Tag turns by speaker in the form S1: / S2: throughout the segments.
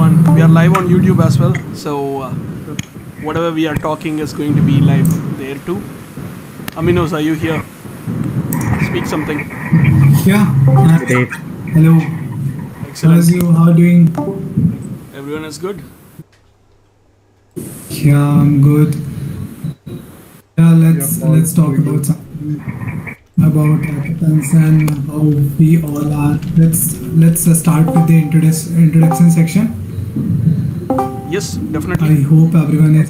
S1: everyone. We are live on YouTube as well, so whatever we are talking is going to be live there too. Aminos, are you here? Speak something.
S2: Yeah.
S3: Great.
S2: Hello.
S1: Excellent.
S2: How's you? How are doing?
S1: Everyone is good.
S2: Yeah, I'm good. Yeah, let's talk about something about hackathons and how we all are. Let's start with the introduction section.
S1: Yes,
S2: I
S1: definitely.
S2: hope everyone is.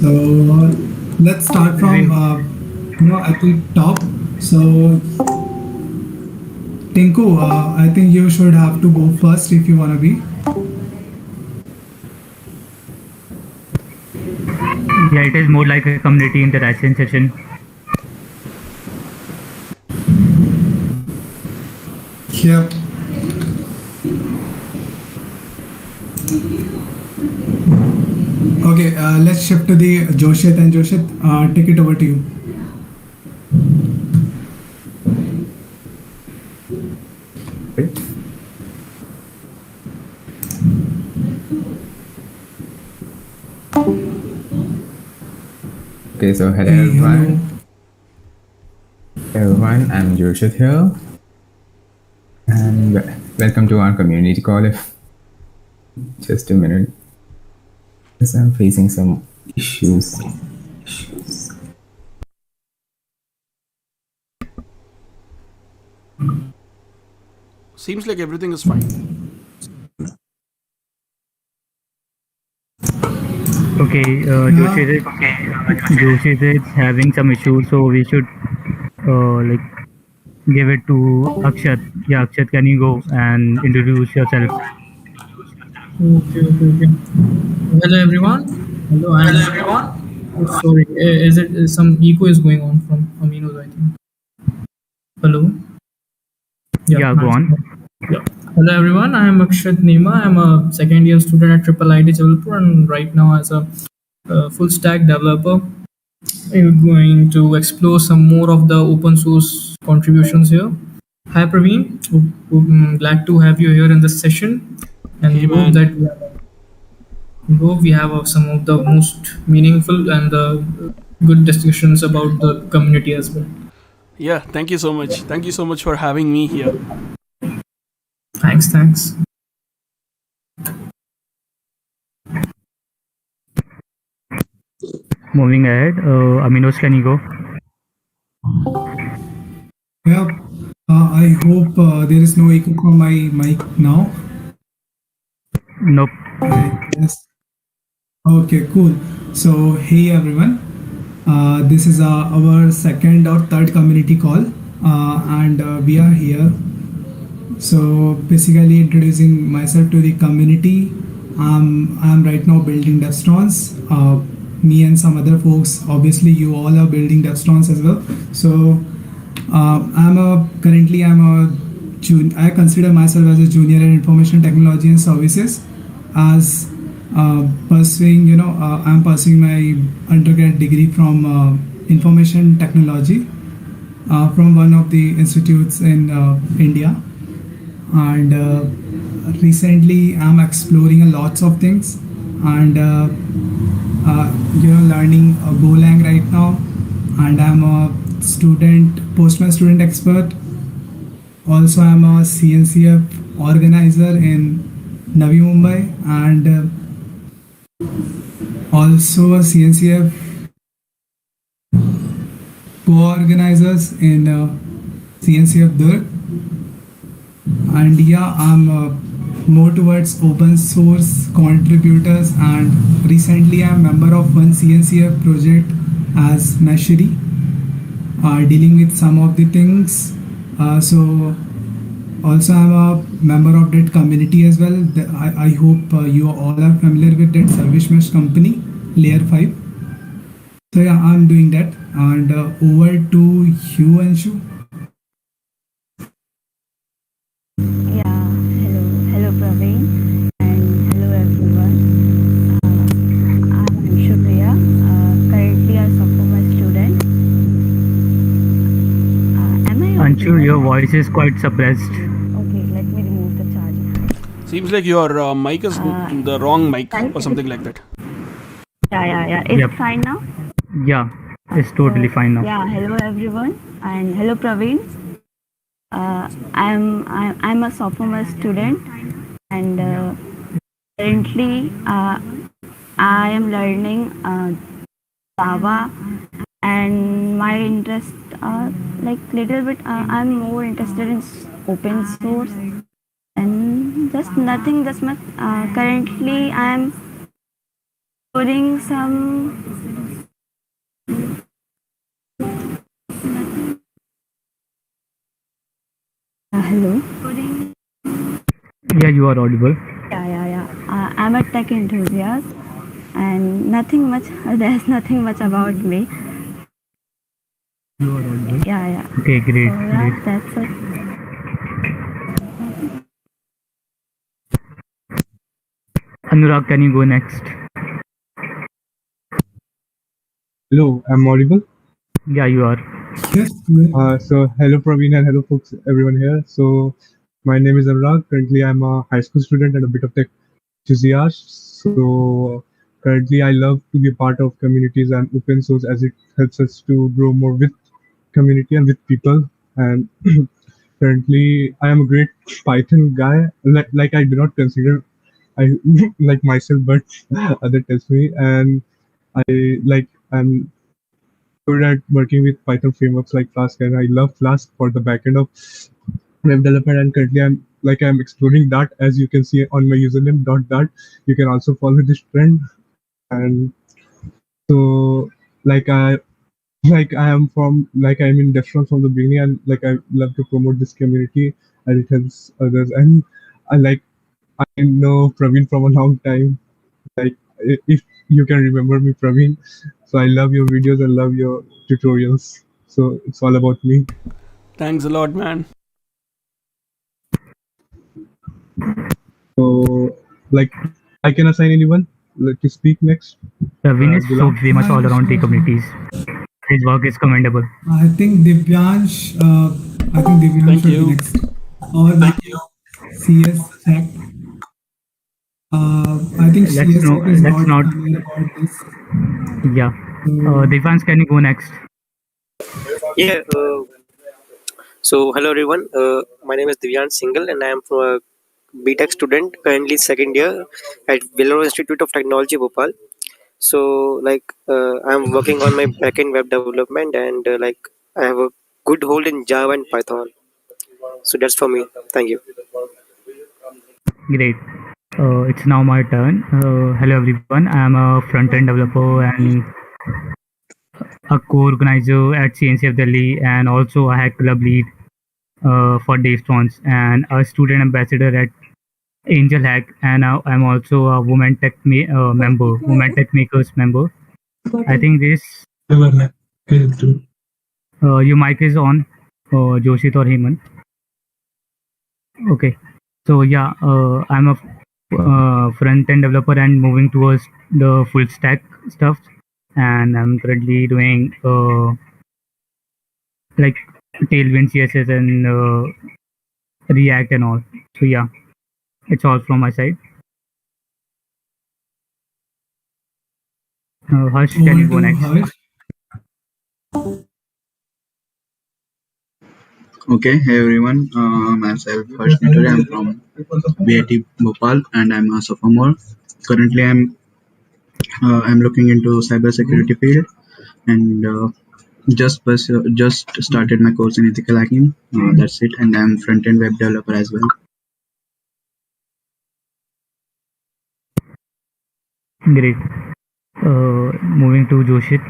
S2: So let's start from at the top. So Tinku, I think you should have to go first if you wanna be.
S3: Yeah, it is more like a community interaction session.
S2: Yep. Okay, let's shift to the Joshit, and Joshit, take it over to you.
S4: Okay, so hello
S2: Hey,
S4: everyone. Everyone, I'm Joshua here, and welcome to our community call. Just a minute, because I'm facing some issues.
S1: Seems like everything is fine.
S3: Okay, Joshi is having some issues, so we should like give it to Akshat. Yeah, Akshat, can you go and introduce yourself?
S5: Okay. Hello everyone. Hello, I'm sorry. Is some echo is going on from Aminos, I think. Hello.
S3: Yeah, go on.
S5: Yeah. Hello everyone. I am Akshat Nema. I'm a second year student at Triple IT Jabalpur, and right now as a full stack developer, I'm going to explore some more of the open source contributions here. Hi Praveen. Glad to have you here in this session, and
S1: Hey,
S5: hope
S1: man.
S5: that we have some of the most meaningful and good discussions about the community as well.
S1: Yeah, thank you so much. Thank you so much for having me here.
S5: Thanks.
S3: Moving ahead, Aminos, can you go?
S2: Yeah. I hope there is no echo from my mic now.
S3: Nope.
S2: Yes. Okay, cool. So, hey everyone. This is our second or third community call, and we are here. So, basically, introducing myself to the community. I'm right now building Devstrons. Me and some other folks, obviously, you all are building Devstrons as well. So, I consider myself as a junior in information technology and services. As I'm pursuing my undergrad degree from information technology from one of the institutes in India. And recently, I'm exploring a lots of things, and learning Golang right now. And I'm a Postman student expert. Also, I'm a CNCF organizer in Navi Mumbai, and also a CNCF co-organizers in CNCF Durg. And yeah, I'm more towards open source contributors, and recently I'm a member of one CNCF project as Nashiri, dealing with some of the things. So also I'm a member of that community as well. I hope you all are familiar with that service mesh company, Layer 5. So yeah, I'm doing that, and over to you, Anshu.
S6: Yeah, hello Praveen, and hello everyone. I'm Shubhriya, currently a sophomore student. Am I
S3: Anshu,
S6: audible?
S3: your voice is quite suppressed.
S6: Okay, let me remove the charger.
S1: Seems like your mic is the wrong mic
S6: Right?
S1: or something like that.
S6: Yeah. Is
S3: Yep.
S6: it fine now?
S3: Yeah, it's totally fine now.
S6: Yeah. Hello everyone, and hello Praveen. I'm a sophomore student, and currently I am learning Java, and my interest like little bit. I'm more interested in open source, and just nothing just much. Currently, I'm doing some. Hello.
S3: Yeah, you are audible.
S6: Yeah. I'm a tech enthusiast, and nothing much. There's nothing much about me.
S3: You are audible.
S6: Yeah.
S3: Okay, great,
S6: So
S3: great.
S6: yeah, that's it.
S3: Anurag, can you go next?
S7: Hello, I'm audible.
S3: Yeah, you are.
S2: Yes, yes.
S7: So hello Praveen and hello folks, everyone here. So my name is Anurag. Currently, I'm a high school student and a bit of tech enthusiast. So currently, I love to be a part of communities and open source as it helps us to grow more with community and with people. And currently, I am a great Python guy. Like I do not consider I like myself, but other tells me, and I'm good at working with Python frameworks like Flask, and I love Flask for the backend of web development. And currently, I'm exploring that, as you can see on my username dot dart. You can also follow this trend, and so like I I am from I'm in Devstr from the beginning, and like I love to promote this community as it helps others. And I like I know Praveen from a long time. Like if you can remember me, Praveen. So I love your videos. I love your tutorials. So it's all about me.
S1: Thanks a lot, man.
S7: So like I can assign anyone like to speak next.
S3: Praveen is so
S7: Abdullah.
S3: famous all around the communities. His work is commendable.
S2: I think Divyansh.
S1: Thank
S2: Should be
S1: you.
S2: next. Or CS Tech. I think
S3: Let's
S2: CS
S3: know.
S2: Tech is
S3: Let's
S2: not
S3: not.
S2: familiar about this.
S3: Yeah.
S2: So
S3: Devans, can you go next?
S8: Yeah. So hello everyone. My name is Divyan Singhal, and I am from a BTech student, currently second year at Vellore Institute of Technology, Bhopal. So I'm working on my backend web development, and I have a good hold in Java and Python. So that's for me. Thank you.
S3: Great. It's now my turn. Hello everyone. I am a front-end developer and a co-organizer at CNCF Delhi, and also a hack club lead for Devstr, and a student ambassador at Angel Hack, and I'm also a Women Tech Makers member. I think this your mic is on, Joshit or Hemant. Okay. So yeah, I'm a front end developer and moving towards the full stack stuff, and I'm currently doing like Tailwind CSS and React and all. So yeah, it's all from my side. Harsh, can you
S2: over
S3: go
S2: to
S3: next?
S2: Harsh.
S9: Okay, hey everyone. Myself Harsh Nitore. I'm from BIT Bhopal and I'm a sophomore. Currently, I'm looking into cybersecurity field and just started my course in ethical hacking. That's it, and I'm front end web developer as well.
S3: Great. Moving to Joshit.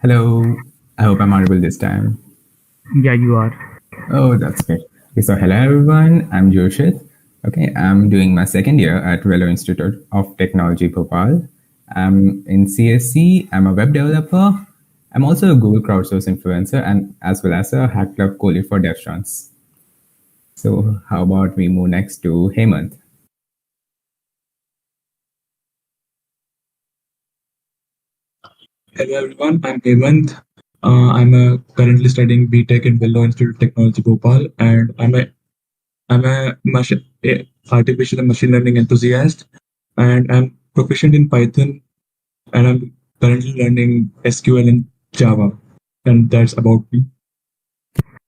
S4: Hello. I hope I'm audible this time.
S3: Yeah, you are.
S4: Oh, that's great. Okay, so hello everyone. I'm Joshit. Okay, I'm doing my second year at Vellore Institute of Technology, Bhopal. I'm in CSC. I'm a web developer. I'm also a Google crowdsource influencer and as well as a Hack Club co-lead for DevStrons. So how about we move next to Hemant?
S10: Hello everyone, I'm Hemant. I'm currently studying BTech in Vellore Institute of Technology, Bhopal, and I'm a artificial and machine learning enthusiast, and I'm proficient in Python, and I'm currently learning SQL and Java, and that's about me.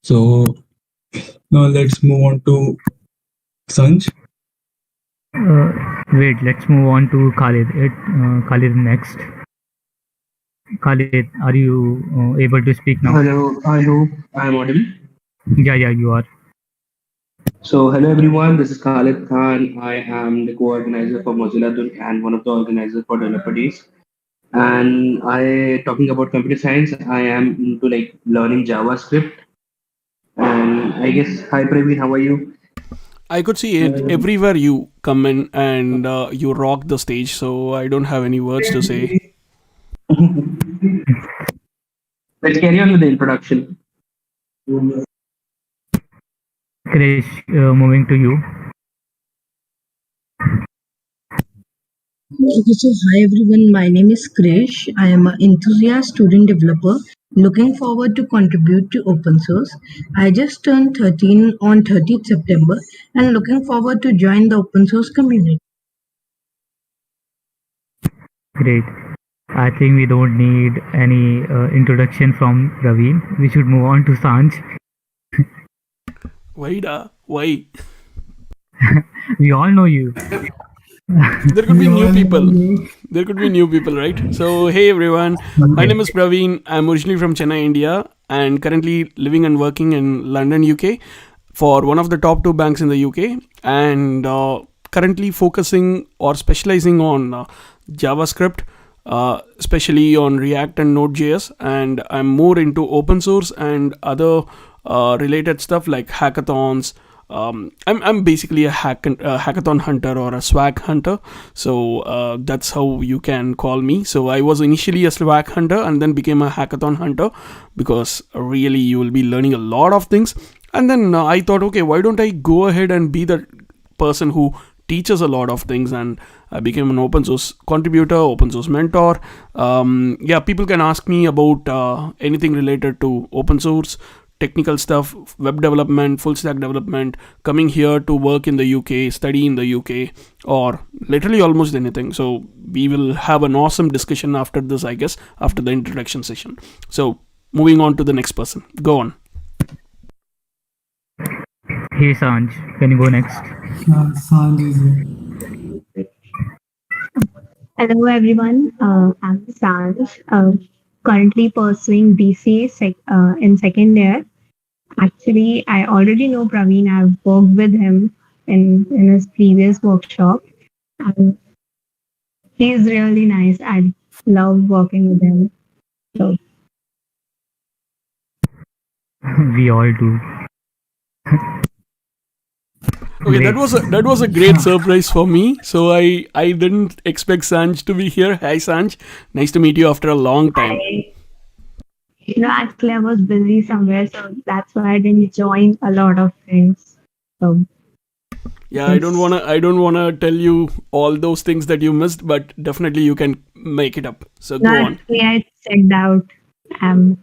S10: So now let's move on to Sanj.
S3: Wait, let's move on to Khalid. Khalid next. Khalid, are you able to speak now?
S11: Hello, I hope I am audible.
S3: Yeah, you are.
S11: So, hello everyone, this is Khalid Khan. I am the co-organizer for Mozilla Dun and one of the organizers for Developer Days. And talking about computer science, I am into like learning JavaScript. And I guess, hi Praveen, how are you?
S1: I could see it everywhere you come in and you rock the stage, so I don't have any words to say.
S11: Let's carry on with the introduction.
S3: Krish, moving to you.
S12: Okay, so hi everyone, my name is Krish. I am an enthusiast student developer looking forward to contribute to open source. I just turned 13 on 30th September and looking forward to join the open source community.
S3: Great. I think we don't need any introduction from Praveen. We should move on to Sanj.
S1: Why?
S3: We all know you.
S1: There could be new people. There could be new people, right? So, hey everyone, my name is Praveen. I'm originally from Chennai, India, and currently living and working in London, UK, for one of the top two banks in the UK, and currently focusing or specializing on JavaScript, especially on React and Node.js, and I'm more into open source and other related stuff like hackathons. I'm basically a hackathon hunter or a swag hunter, so that's how you can call me. So I was initially a swag hunter and then became a hackathon hunter because really you will be learning a lot of things. And then I thought, okay, why don't I go ahead and be the person who teaches a lot of things, and I became an open source contributor, open source mentor. People can ask me about anything related to open source, technical stuff, web development, full stack development, coming here to work in the UK, study in the UK, or literally almost anything. So we will have an awesome discussion after this, I guess, after the introduction session. So moving on to the next person. Go on.
S3: Hey Sanj, can you go next?
S2: Sanj is here.
S13: Hello everyone, I'm Sanj, currently pursuing BCA in second year. Actually, I already know Praveen. I've worked with him in his previous workshop, and he's really nice. I love working with him. So
S3: We all do.
S1: Okay, that was a great surprise for me. So I didn't expect Sanj to be here. Hi Sanj, nice to meet you after a long time.
S13: Actually, I was busy somewhere, so that's why I didn't join a lot of things. So
S1: yeah, I don't wanna tell you all those things that you missed, but definitely you can make it up. So go on.
S13: actually, I checked out. I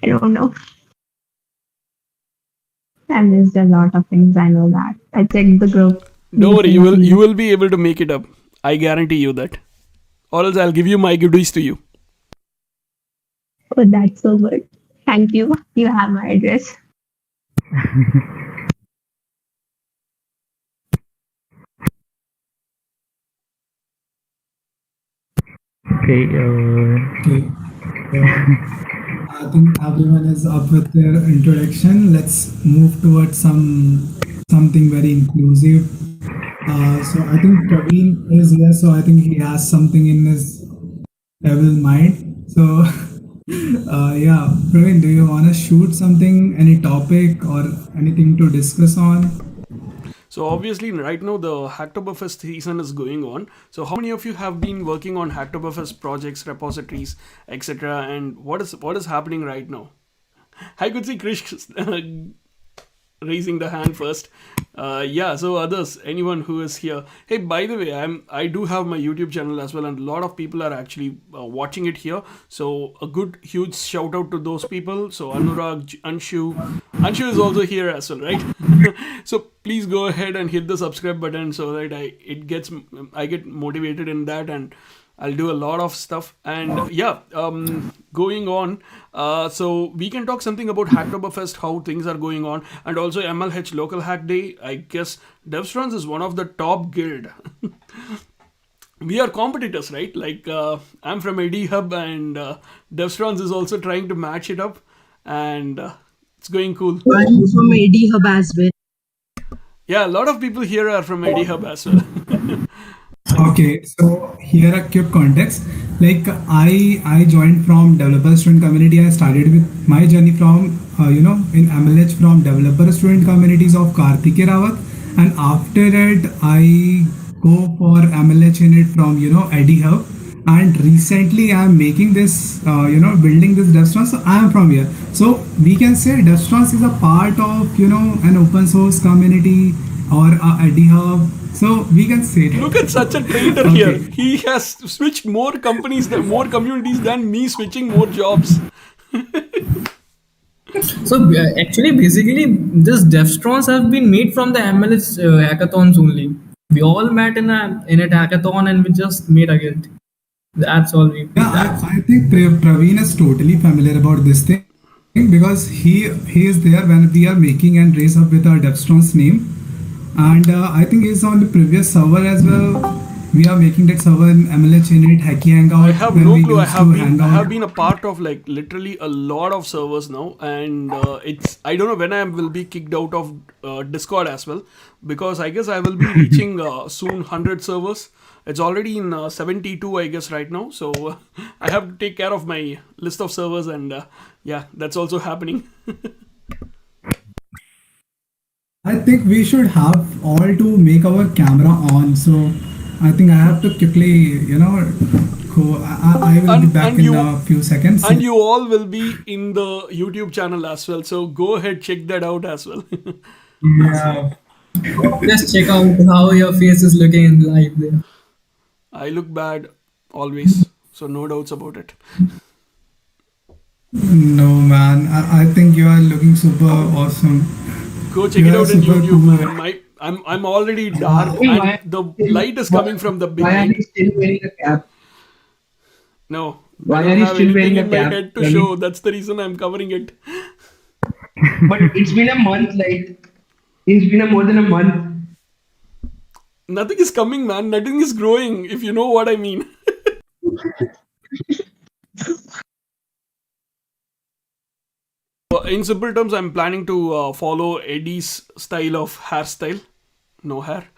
S13: don't know. I missed a lot of things. I know that. I checked the group.
S1: Don't worry, you will be able to make it up. I guarantee you that. Or else I'll give you my goodies to you.
S13: Oh, that's so good. Thank you. You have my address.
S3: Okay.
S2: I think everyone is up with their introduction. Let's move towards something very inclusive. So I think Praveen is here, so I think he has something in his devil mind. So Praveen, do you want to shoot something, any topic or anything to discuss on?
S1: So obviously right now the Hacktoberfest season is going on. So how many of you have been working on Hacktoberfest projects, repositories, etc. And what is happening right now? I could see Krish raising the hand first. So others, anyone who is here. Hey, by the way, I do have my YouTube channel as well, and a lot of people are actually watching it here. So a good huge shout out to those people. So Anurag, Anshu, Anshu is also here as well, right? So please go ahead and hit the subscribe button so that I get motivated in that, and I'll do a lot of stuff. And yeah, going on. So we can talk something about Hacktoberfest, how things are going on, and also MLH Local Hack Day. I guess Devstr is one of the top guild. We are competitors, right? Like I'm from AD Hub, and Devstr is also trying to match it up, and it's going cool.
S12: I'm from AD Hub as well.
S1: Yeah, a lot of people here are from AD Hub as well.
S2: Okay, so here a quick context. Like I joined from developer student community. I started with my journey from in MLH from developer student communities of Karthik Rawat, and after that I go for MLH in it from Eddie Hub. And recently I'm making this building this Devstr. So I am from here. So we can say Devstr is a part of an open source community or a Eddie Hub. So we can say that.
S1: Look at such a traitor here. He has switched more companies, more communities than me switching more jobs.
S5: So actually, basically, these Devstrons have been made from the MLS hackathons only. We all met in a hackathon and we just made a guild. That's all we.
S2: Yeah, I think Praveen is totally familiar about this thing because he is there when we are making and raise up with our Devstron's name, and I think he's on the previous server as well. We are making that server in MLH Init, Hacky Hangout.
S1: I have no clue. I have been a part of like literally a lot of servers now, and I don't know when I will be kicked out of Discord as well, because I guess I will be reaching soon 100 servers. It's already in 72, I guess, right now. So I have to take care of my list of servers, and yeah, that's also happening.
S2: I think we should have all to make our camera on. So I think I have to quickly, go. I will be back in a few seconds.
S1: And you all will be in the YouTube channel as well. So go ahead, check that out as well.
S2: Yeah.
S5: Just check out how your face is looking in live there.
S1: I look bad always, so no doubts about it.
S2: No, man. I think you are looking super awesome.
S1: Go check it out on YouTube. I'm already dark, and the light is coming from the
S11: Why are
S1: beginning.
S11: you still wearing a cap?
S1: No,
S11: Why
S1: I don't
S11: are you
S1: have
S11: still
S1: anything
S11: wearing a
S1: in my
S11: cap?
S1: head to
S11: Ravi?
S1: show. That's the reason I'm covering it.
S11: But it's been a month. Like it's been more than a month.
S1: Nothing is coming, man. Nothing is growing, if you know what I mean. In simple terms, I'm planning to follow Eddie's style of hairstyle. No hair.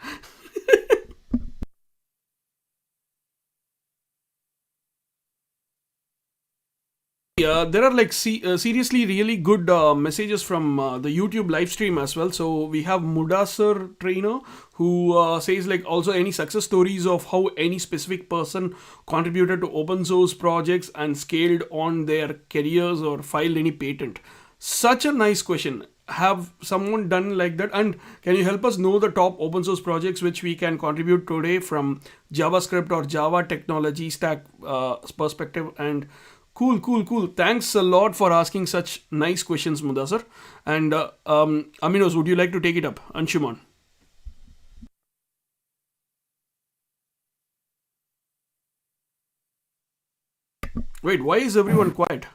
S1: There are like seriously really good messages from the YouTube live stream as well. So we have Mudasar Trainer who says like also any success stories of how any specific person contributed to open source projects and scaled on their careers or filed any patent. Such a nice question. Have someone done like that? And can you help us know the top open source projects which we can contribute today from JavaScript or Java technology stack perspective? And cool. Thanks a lot for asking such nice questions, Mudasar. And Aminos, would you like to take it up? Anshuman. Wait, why is everyone quiet?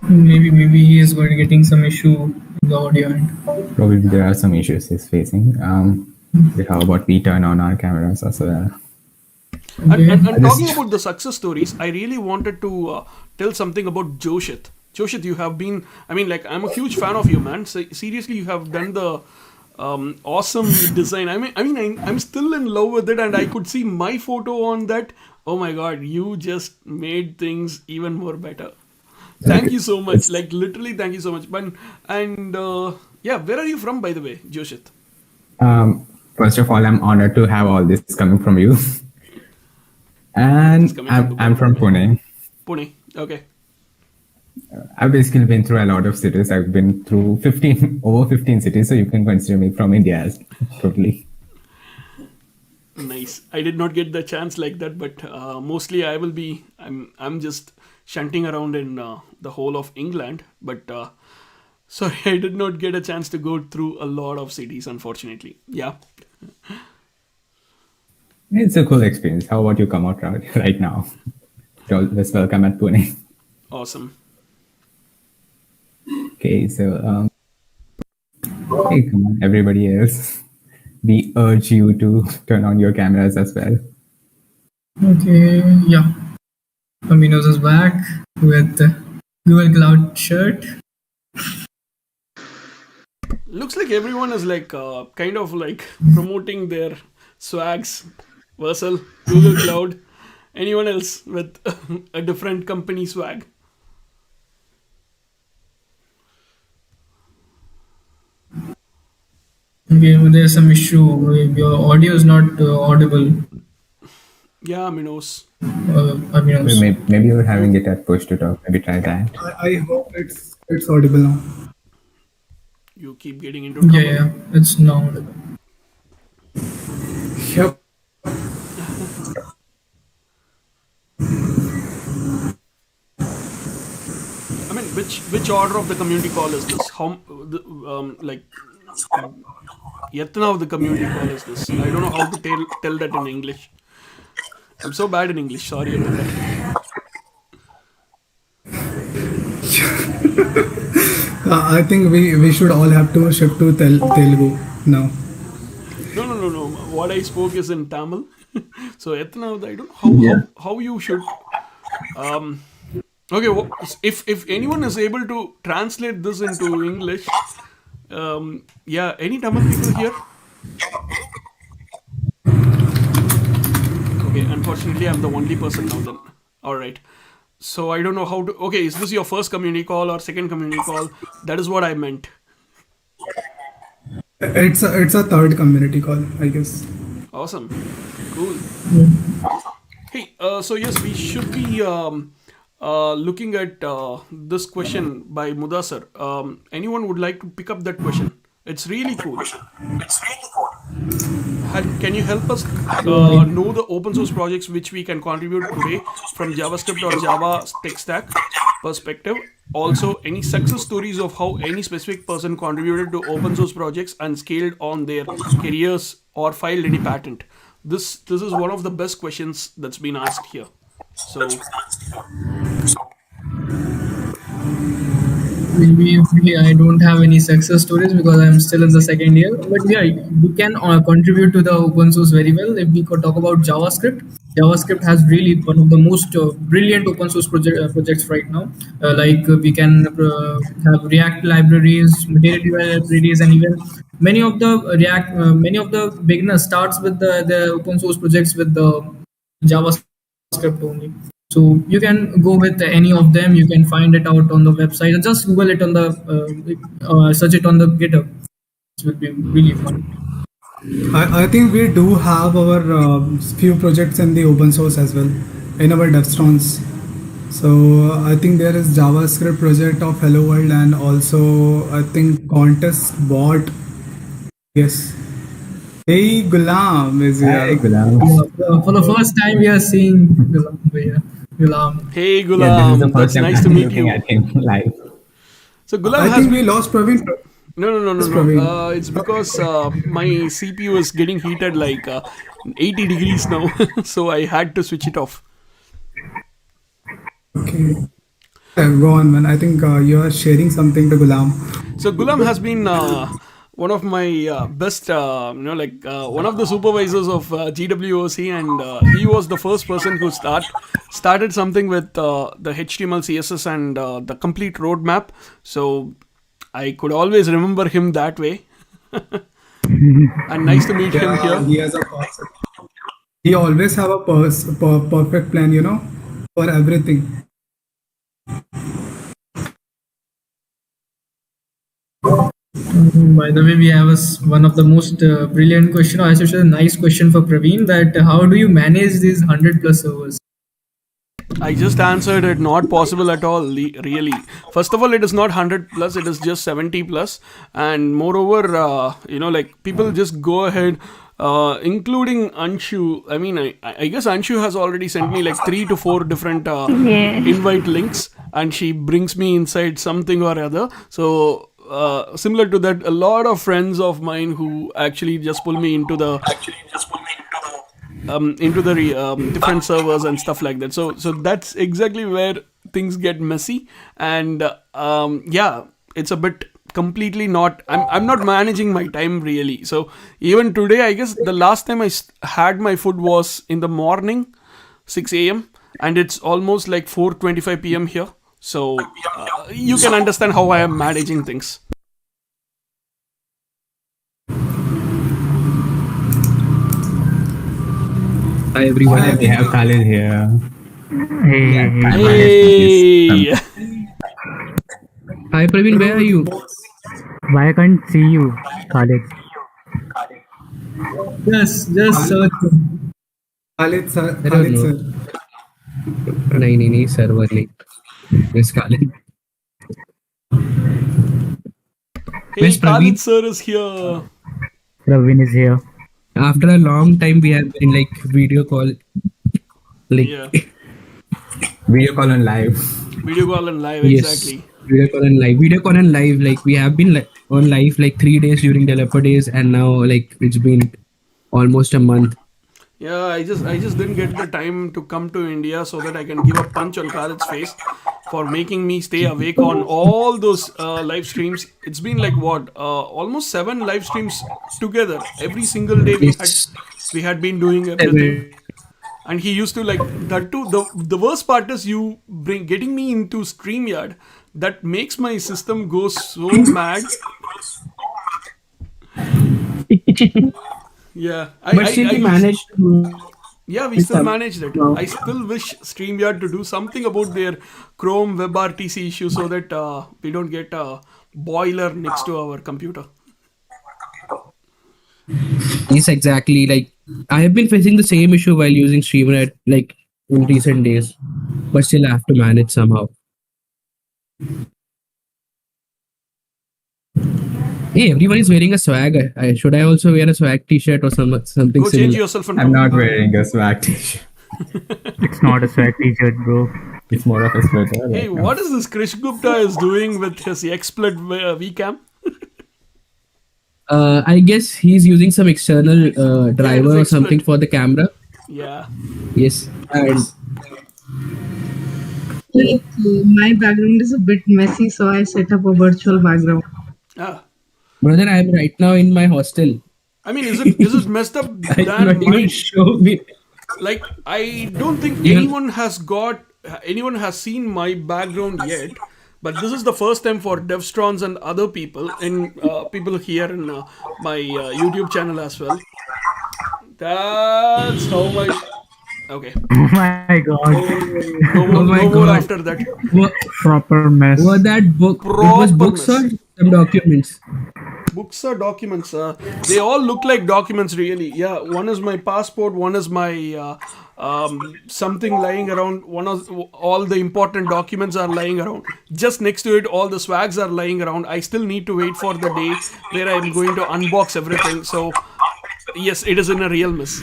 S5: Maybe he is getting some issue in the audio end.
S4: Probably there are some issues he's facing. How about we turn on our cameras as well?
S1: And talking about the success stories, I really wanted to tell something about Joshit. Joshit, you have been, I'm a huge fan of you, man. So, seriously, you have done the awesome design. I'm still in love with it, and I could see my photo on that. Oh my God, you just made things even more better. Thank you so much. Like, literally, thank you so much. And where are you from, by the way, Joshit?
S4: First of all, I'm honored to have all this coming from you. And I'm from Pune.
S1: Pune, okay.
S4: I've basically been through a lot of cities. I've been through over 15 cities, so you can consider me from India as totally.
S1: Nice. I did not get the chance like that, but mostly I'm just shunting around in the whole of England. But Sorry, I did not get a chance to go through a lot of cities, unfortunately. Yeah.
S4: It's a cool experience. How about you come out right now? You're always welcome at Pune.
S1: Awesome.
S4: Okay, so hey, come on, everybody else. We urge you to turn on your cameras as well.
S5: Okay, yeah. Aminos is back with the Google Cloud shirt.
S1: Looks like everyone is like kind of like promoting their swags. Versal, Google Cloud. Anyone else with a different company swag?
S5: Okay, well, there's some issue. Your audio is not audible.
S1: Yeah, Minos.
S5: Aminos.
S4: Maybe you're having it at push to talk. Maybe try that.
S2: I hope it's audible now.
S1: You keep getting into trouble.
S5: Yeah, it's not audible.
S2: Yep.
S1: I mean, which order of the community call is this? Like, yatna of the community call is this? I don't know how to tell that in English. I'm so bad in English. Sorry about that.
S2: I think we should all have to shift to Telugu now.
S1: No. What I spoke is in Tamil. So yatna, I don't know how you should. Okay, if anyone is able to translate this into English, yeah, any Tamil people here? Okay, unfortunately, I'm the only person now then. All right. So I don't know how to. Okay, is this your first community call or second community call? That is what I meant.
S2: It's a third community call, I guess.
S1: Awesome. Cool. Hey, so yes, we should be looking at this question by Mudasar. Anyone would like to pick up that question? It's really cool. Can you help us know the open source projects which we can contribute today from JavaScript or Java tech stack perspective? Also, any success stories of how any specific person contributed to open source projects and scaled on their careers or filed any patent? This is one of the best questions that's been asked here. So
S5: Maybe I don't have any success stories because I'm still in the second year. But yeah, we can contribute to the open source very well. If we could talk about JavaScript, JavaScript has really one of the most brilliant open source projects right now. We can have React libraries, material libraries, and even many of the many of the beginners starts with the open source projects with the JavaScript only. So you can go with any of them. You can find it out on the website and just Google it on the search it on the GitHub. It will be really fun.
S2: I think we do have our few projects in the open source as well in our Devstrons. So I think there is JavaScript project of Hello World and also I think contest bot. Yes. Hey Gulam is here.
S4: Hey Gulam.
S5: For the first time, we are seeing Gulam.
S1: Hey Gulam,
S4: yeah, this is the first
S1: that's
S4: time
S1: nice to meet you.
S4: At him live.
S1: So Gulam
S2: I think we lost Praveen.
S1: No. It's because my CPU is getting heated like 80 degrees now, so I had to switch it off.
S2: Okay. Go on, man. I think you are sharing something to Gulam.
S1: So Gulam has been one of my best, one of the supervisors of GWOC, and he was the first person who started something with the HTML, CSS, and the complete roadmap. So I could always remember him that way. And nice to meet him here.
S2: He has he always have a perfect plan, for everything.
S5: By the way, we have one of the most brilliant question, or I should say a nice question for Praveen, that how do you manage these 100 plus servers?
S1: I just answered it, not possible at all, really. First of all, it is not 100 plus, it is just 70 plus. And moreover, people just go ahead, including Anshu. I mean, I guess Anshu has already sent me like 3 to 4 different invite links, and she brings me inside something or other. So similar to that, a lot of friends of mine who actually just pull me into the different servers and stuff like that. So that's exactly where things get messy, and yeah, it's a bit completely not. I'm not managing my time really. So even today, I guess the last time had my food was in the morning, 6 a.m., and it's almost like 4:25 p.m. here. So you can understand how I am managing things.
S11: Hi everyone.
S4: We have Khalid here.
S3: Hey,
S1: Hey.
S11: Hi Praveen, where are you?
S3: why I can't see you, Khalid?
S5: Just search.
S2: Khalid sir,
S11: I don't
S2: Khalid
S11: know.
S2: sir.
S11: नहीं server नहीं. Miss Khalid.
S1: Hey,
S11: Miss Praveen.
S1: Khalid sir is here.
S3: Praveen is here.
S11: After a long time, we have been like video call. Like
S1: Yeah,
S4: Video call on live.
S1: video call and live,
S11: yes,
S1: exactly.
S11: video call and live. Video call and live. Like we have been like on live like 3 days during developer days, and now like it's been almost a month.
S1: Yeah, I just didn't get the time to come to India so that I can give a punch on Khaled's face for making me stay awake on all those live streams. It's been like what, almost 7 live streams together. Every single day
S11: It's
S1: we had been doing everything,
S11: every
S1: and he used to like that too. The worst part is you bring getting me into StreamYard. That makes my system go so mad. Yeah,
S11: but still we managed to
S1: yeah, we
S11: do
S1: still
S11: some.
S1: managed it.
S11: No.
S1: I still wish StreamYard to do something about their Chrome WebRTC issue so that we don't get a boiler next to our computer.
S11: Yes, exactly. Like I have been facing the same issue while using Streamer at like in recent days, but still I have to manage somehow. Hey, everyone is wearing a swag. Should I also wear a swag T-shirt or something
S1: Go change
S11: similar?
S1: yourself and
S4: I'm
S1: come.
S4: not wearing a swag t-shirt.
S3: It's not a sweat t-shirt, bro.
S4: It's more of a sweater.
S1: Hey,
S4: right now.
S1: what is this Krish Gupta is doing with his XSplit VCam?
S11: I guess he's using some external
S1: Yeah, it
S11: driver or
S1: is
S11: something
S1: XSplit.
S11: for the camera.
S1: Yeah.
S11: Yes, and
S12: Like, my background is a bit messy, so I set up a virtual background.
S1: Ah.
S11: brother, I'm right now in my hostel.
S1: I mean, is it messed up
S11: I
S1: than
S11: cannot even
S1: mine?
S11: show me.
S1: Like, I don't think
S11: Even
S1: anyone has seen my background yet, but this is the first time for Devstrons and other people and people here in my YouTube channel as well. That's how my okay.
S3: Oh my god.
S1: No more,
S11: Oh my
S1: no more
S11: god.
S1: after that.
S11: What,
S3: Proper mess.
S11: what that book? It was
S1: Proper
S11: books or
S1: mess.
S11: some documents.
S1: Books or documents? They all look like documents, really. Yeah, one is my passport, one is my something lying around. One of all the important documents are lying around. Just next to it, all the swags are lying around. I still need to wait for the day where I'm going to unbox everything. So, yes, it is in a real mess.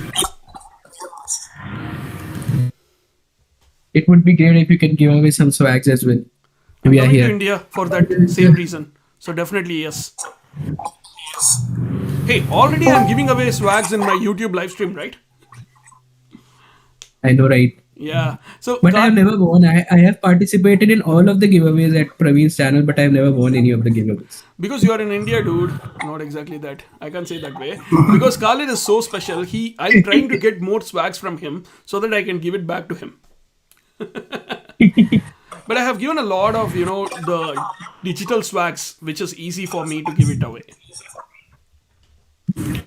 S11: It would be great if you can give away some swags as well.
S1: I'm
S11: We are
S1: coming to
S11: here.
S1: India for that same reason. So, definitely, yes. Hey, already I'm giving away swags in my YouTube live stream, right?
S11: I know, right?
S1: Yeah. So,
S11: But I have never won. I have participated in all of the giveaways at Praveen's channel, but I have never won any of the giveaways.
S1: because you are in India, dude. Not exactly that. I can't say that way. Because Khalid is so special. I'm trying to get more swags from him so that I can give it back to him. But I have given a lot of, the digital swags, which is easy for me to give it away.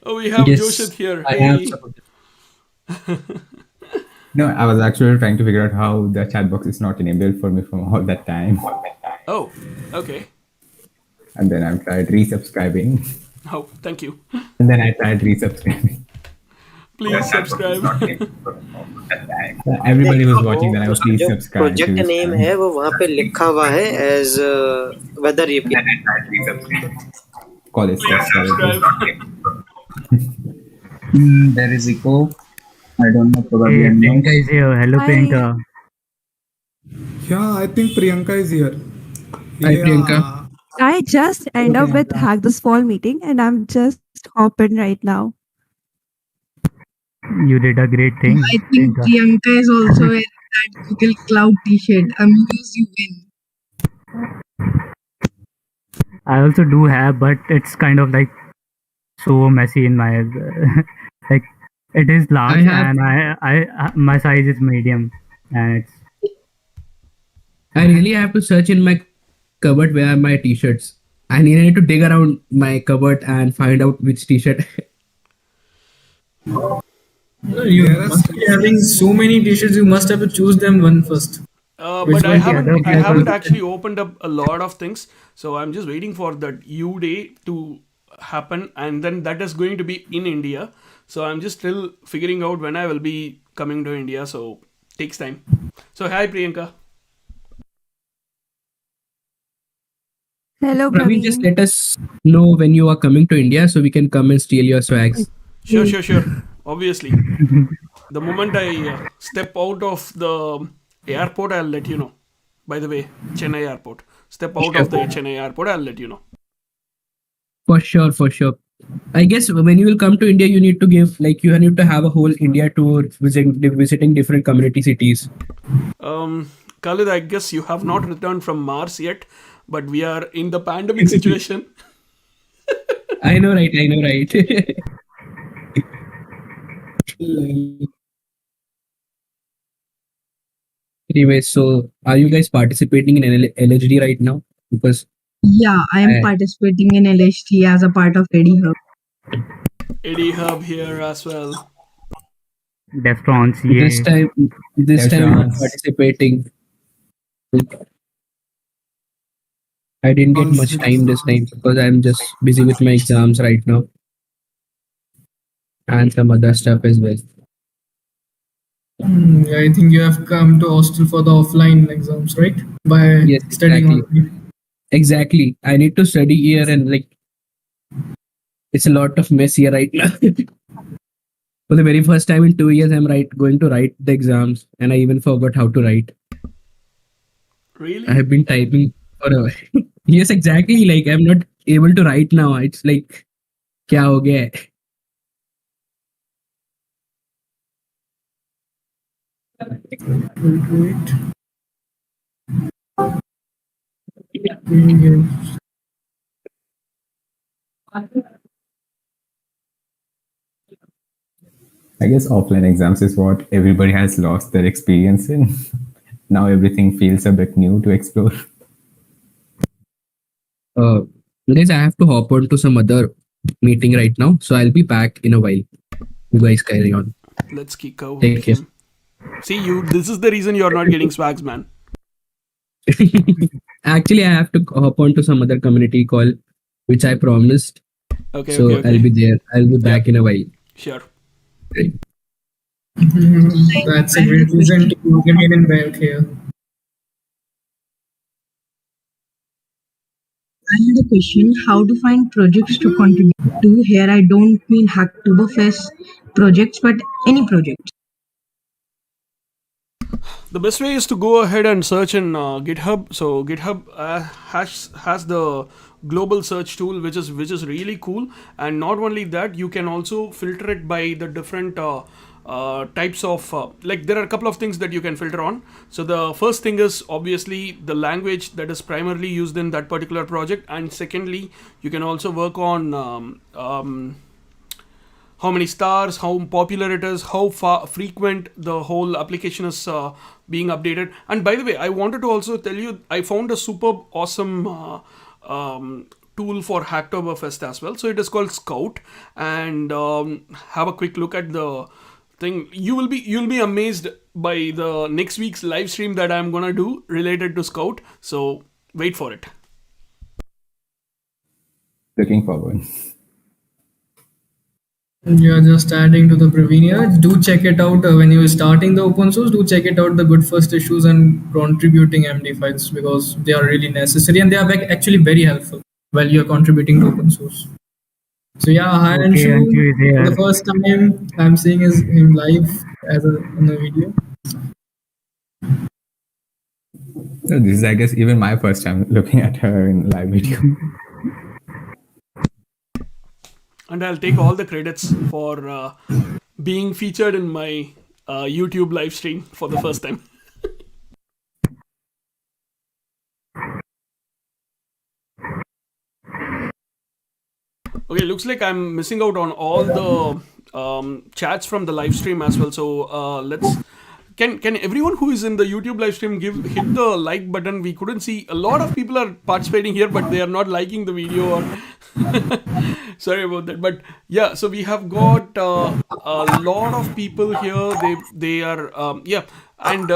S1: Oh, we have
S11: Yes,
S1: Joshit here.
S11: I have
S1: Hey.
S11: supported.
S4: No, I was actually trying to figure out how the chat box is not enabled for me from all that time.
S1: Oh, okay.
S4: And then I tried resubscribing.
S1: Oh, thank you.
S4: And then I tried resubscribing.
S1: Please subscribe.
S4: Everybody was watching that I was please
S8: जो
S4: subscribe. to
S8: project
S4: this
S8: name
S4: channel.
S8: है वो वहाँ पे लिखा हुआ है as weather API.
S4: Call it subscribe.
S9: There is echo. I don't know,
S3: Hey,
S9: probably unknown.
S3: Priyanka is here. Hello,
S6: Hi.
S3: Priyanka.
S2: Yeah, I think Priyanka is here.
S11: Hi,
S2: Yeah.
S11: Priyanka.
S6: I just end up with Hack this Fall meeting and I'm just hopping right now.
S3: You did a great thing,
S12: I think
S3: Priyanka.
S12: Priyanka is also wearing that Google Cloud t-shirt. Amigos, you win.
S3: I also do have, but it's kind of like so messy in my like it is
S14: I
S3: large
S14: have
S3: and my size is medium and it's
S14: I really have to search in my cupboard where are my t-shirts. I need to dig around my cupboard and find out which t-shirt.
S5: You must be having so many t-shirts. You must have to choose them one first. Which
S1: But I
S5: one to
S1: haven't
S5: pick
S1: I
S5: and
S1: haven't
S5: choose.
S1: actually opened up a lot of things, so I'm just waiting for that U day to happen, and then that is going to be in India. So I'm just still figuring out when I will be coming to India. So takes time. So hi Priyanka.
S6: Hello,
S14: Praveen, just
S6: Praveen.
S14: let us know when you are coming to India so we can come and steal your swags.
S1: Sure, sure, sure. Obviously, the moment I step out of the airport, I'll let you know. By the way, Chennai airport. Step out
S14: Sure.
S1: of the Chennai airport, I'll let you know.
S14: For sure, for sure. I guess when you will come to India, you need to give like you need to have a whole India tour, visiting different community cities.
S1: Um, Khalid, I guess you have not returned from Mars yet, but we are in the pandemic situation.
S14: I know, right? I know, right? Anyway, so are you guys participating in LHD right now? Because
S12: Yeah, I am
S14: I,
S12: participating in LHT as a part of Ready Hub.
S1: Eddie Hub here as well.
S3: Deftrons,
S14: this
S3: yeah.
S14: time, this
S4: There's
S14: time I'm
S4: France.
S14: participating. I didn't get much time this time because I'm just busy with my exams right now and some other stuff as well.
S5: Yeah, I think you have come to hostel for the offline exams, right? By
S14: Yes,
S5: studying
S14: exactly.
S5: online.
S14: Exactly. I need to study here and like it's a lot of mess here right now. For the very first time in 2 years, I'm going to write the exams and I even forgot how to write. I
S1: Really?
S14: have been typing for a yes, exactly. Like I'm not able to write now. It's like क्या हो गया है?
S5: Wait. Yes.
S4: I guess offline exams is what everybody has lost their experience in. Now everything feels a bit new to explore.
S14: Uh, guys, I have to hop on to some other meeting right now, so I'll be back in a while. You guys carry on.
S1: Let's go with
S14: Take care.
S1: him. See you. This is the reason you're not getting swags, man.
S14: Actually, I have to hop on to some other community call, which I promised.
S1: Okay, okay,
S14: So I'll
S1: okay.
S14: be there. I'll be
S1: Yeah,
S14: back in a while.
S1: sure.
S14: Great.
S5: That's a great reason to remain in back here.
S12: I had a question how to find projects to contribute to. Here, I don't mean Hacktoberfest projects, but any project.
S1: The best way is to go ahead and search in GitHub. So GitHub has the global search tool, which is really cool. And not only that, you can also filter it by the different types of like there are a couple of things that you can filter on. So the first thing is obviously the language that is primarily used in that particular project, and secondly, you can also work on how many stars, how popular it is, how frequent the whole application is being updated. And by the way, I wanted to also tell you, I found a superb, awesome tool for Hacktoberfest as well. So it is called Scout, and have a quick look at the thing. You'll be amazed by the next week's live stream that I'm gonna do related to Scout. So wait for it.
S4: Looking forward.
S5: Yeah, just adding to the Praveen. Do check it out when you're starting the open source. Do check it out the good first issues and contributing MD files because they are really necessary and they are actually very helpful while you're contributing to open source. So yeah, hi
S3: Okay,
S5: Anshu.
S3: Anju is
S5: For the
S3: here.
S5: first time, I'm seeing him live as in a video.
S4: So this is, I guess, even my first time looking at her in live video.
S1: And I'll take all the credits for being featured in my YouTube live stream for the first time. Okay, looks like I'm missing out on all the chats from the live stream as well. So let's. Can everyone who is in the YouTube live stream hit the like button? We couldn't see a lot of people are participating here, but they are not liking the video. Or sorry about that. But yeah, so we have got a lot of people here. They are yeah, and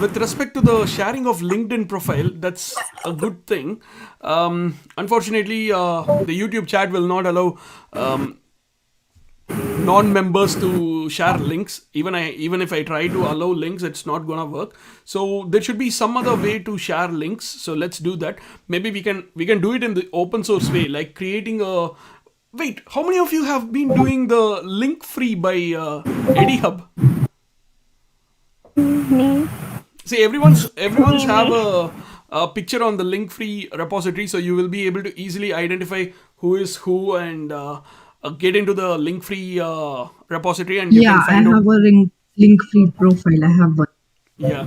S1: with respect to the sharing of LinkedIn profile, that's a good thing. Unfortunately, the YouTube chat will not allow non-members to share links. Even if I try to allow links, it's not gonna work. So there should be some other way to share links. So let's do that. Maybe we can do it in the open source way, like creating a. Wait, how many of you have been doing the link free by Eddie Hub?
S6: Me.
S1: See, everyone's have a picture on the link free repository, so you will be able to easily identify who is who and get into the link free repository, and you
S12: Yeah,
S1: can
S12: I
S1: find out.
S12: have a link free profile. I have one.
S1: Yeah,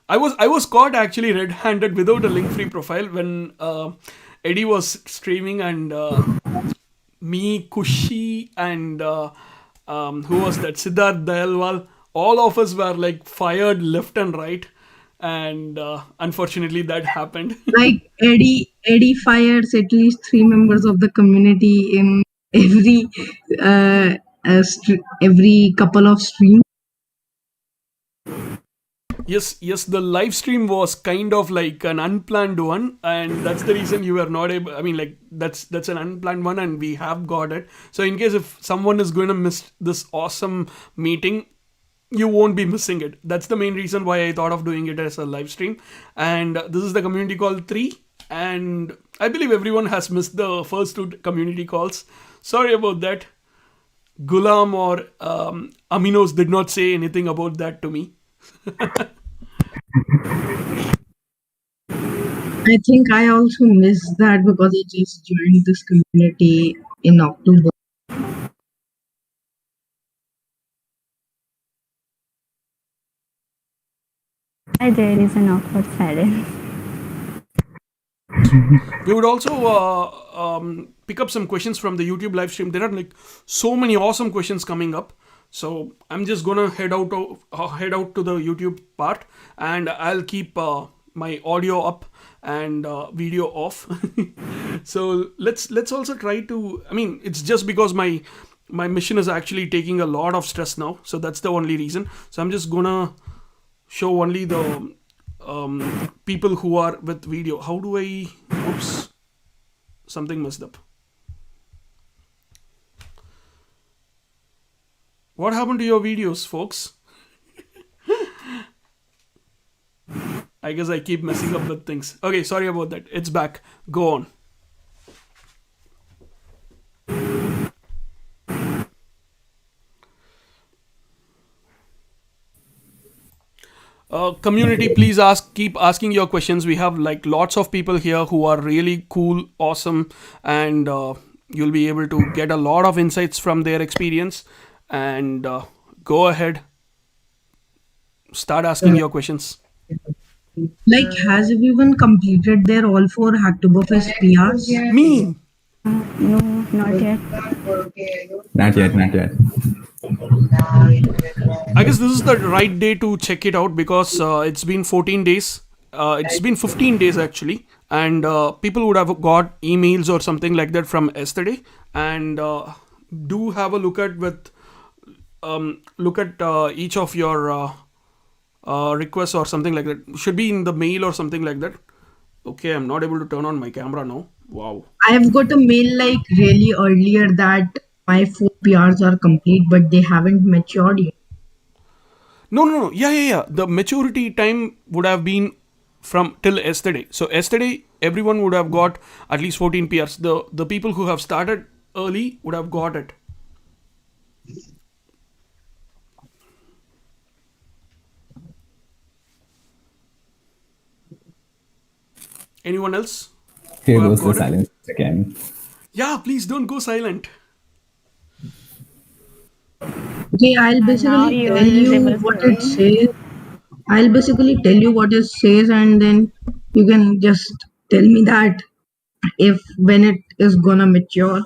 S1: I was caught actually red-handed without a link free profile when Eddie was streaming, and me, Kushi, and who was that? Siddharth Dayalwal. All of us were like fired left and right, and unfortunately that happened.
S12: Like Eddie fires at least 3 members of the community in every every couple of streams.
S1: Yes, the live stream was kind of like an unplanned one, and that's the reason you were not able. I mean, like that's an unplanned one, and we have got it. So in case if someone is going to miss this awesome meeting, you won't be missing it. That's the main reason why I thought of doing it as a live stream. And this is the community call 3, and I believe everyone has missed the first 2 community calls. Sorry about that. Gulam or Aminos did not say anything about that to me.
S12: I think I also missed that because I just joined this community in October.
S6: There is an awkward silence.
S1: We would also pick up some questions from the YouTube live stream. There are like so many awesome questions coming up. So I'm just gonna head out to the YouTube part, and I'll keep my audio up and video off. So let's also try to. I mean, it's just because my mission is actually taking a lot of stress now. So that's the only reason. So I'm just gonna show only the people who are with video. How do I? Oops, something messed up. What happened to your videos, folks? I guess I keep messing up with things. Okay, sorry about that. It's back. Go on. Community, please keep asking your questions. We have like lots of people here who are really cool, awesome, and you'll be able to get a lot of insights from their experience. And go ahead, start asking your questions.
S12: Like, has everyone completed their all 4 Hacktoberfest PRs?
S1: Me.
S6: No, not yet.
S4: Not yet.
S1: I guess this is the right day to check it out because it's been 14 days. It's been 15 days actually, and people would have got emails or something like that from yesterday. And do have a look at each of your requests or something like that. Should be in the mail or something like that. Okay, I'm not able to turn on my camera now. Wow.
S12: I've got a mail like really earlier that my 4 PRs are complete, but they haven't matured yet.
S1: No. Yeah. The maturity time would have been from till yesterday. So yesterday, everyone would have got at least 14 PRs. The people who have started early would have got it. Anyone else who
S4: Here
S1: have
S4: goes the
S1: got it?
S4: silence again.
S1: Yeah, please don't go silent.
S12: Okay, I'll
S6: Now
S12: basically
S6: you
S12: tell
S6: are
S12: you
S6: visible,
S12: what it
S6: Praveen.
S12: says. I'll basically tell you what it says, and then you can just tell me that if when it is gonna mature.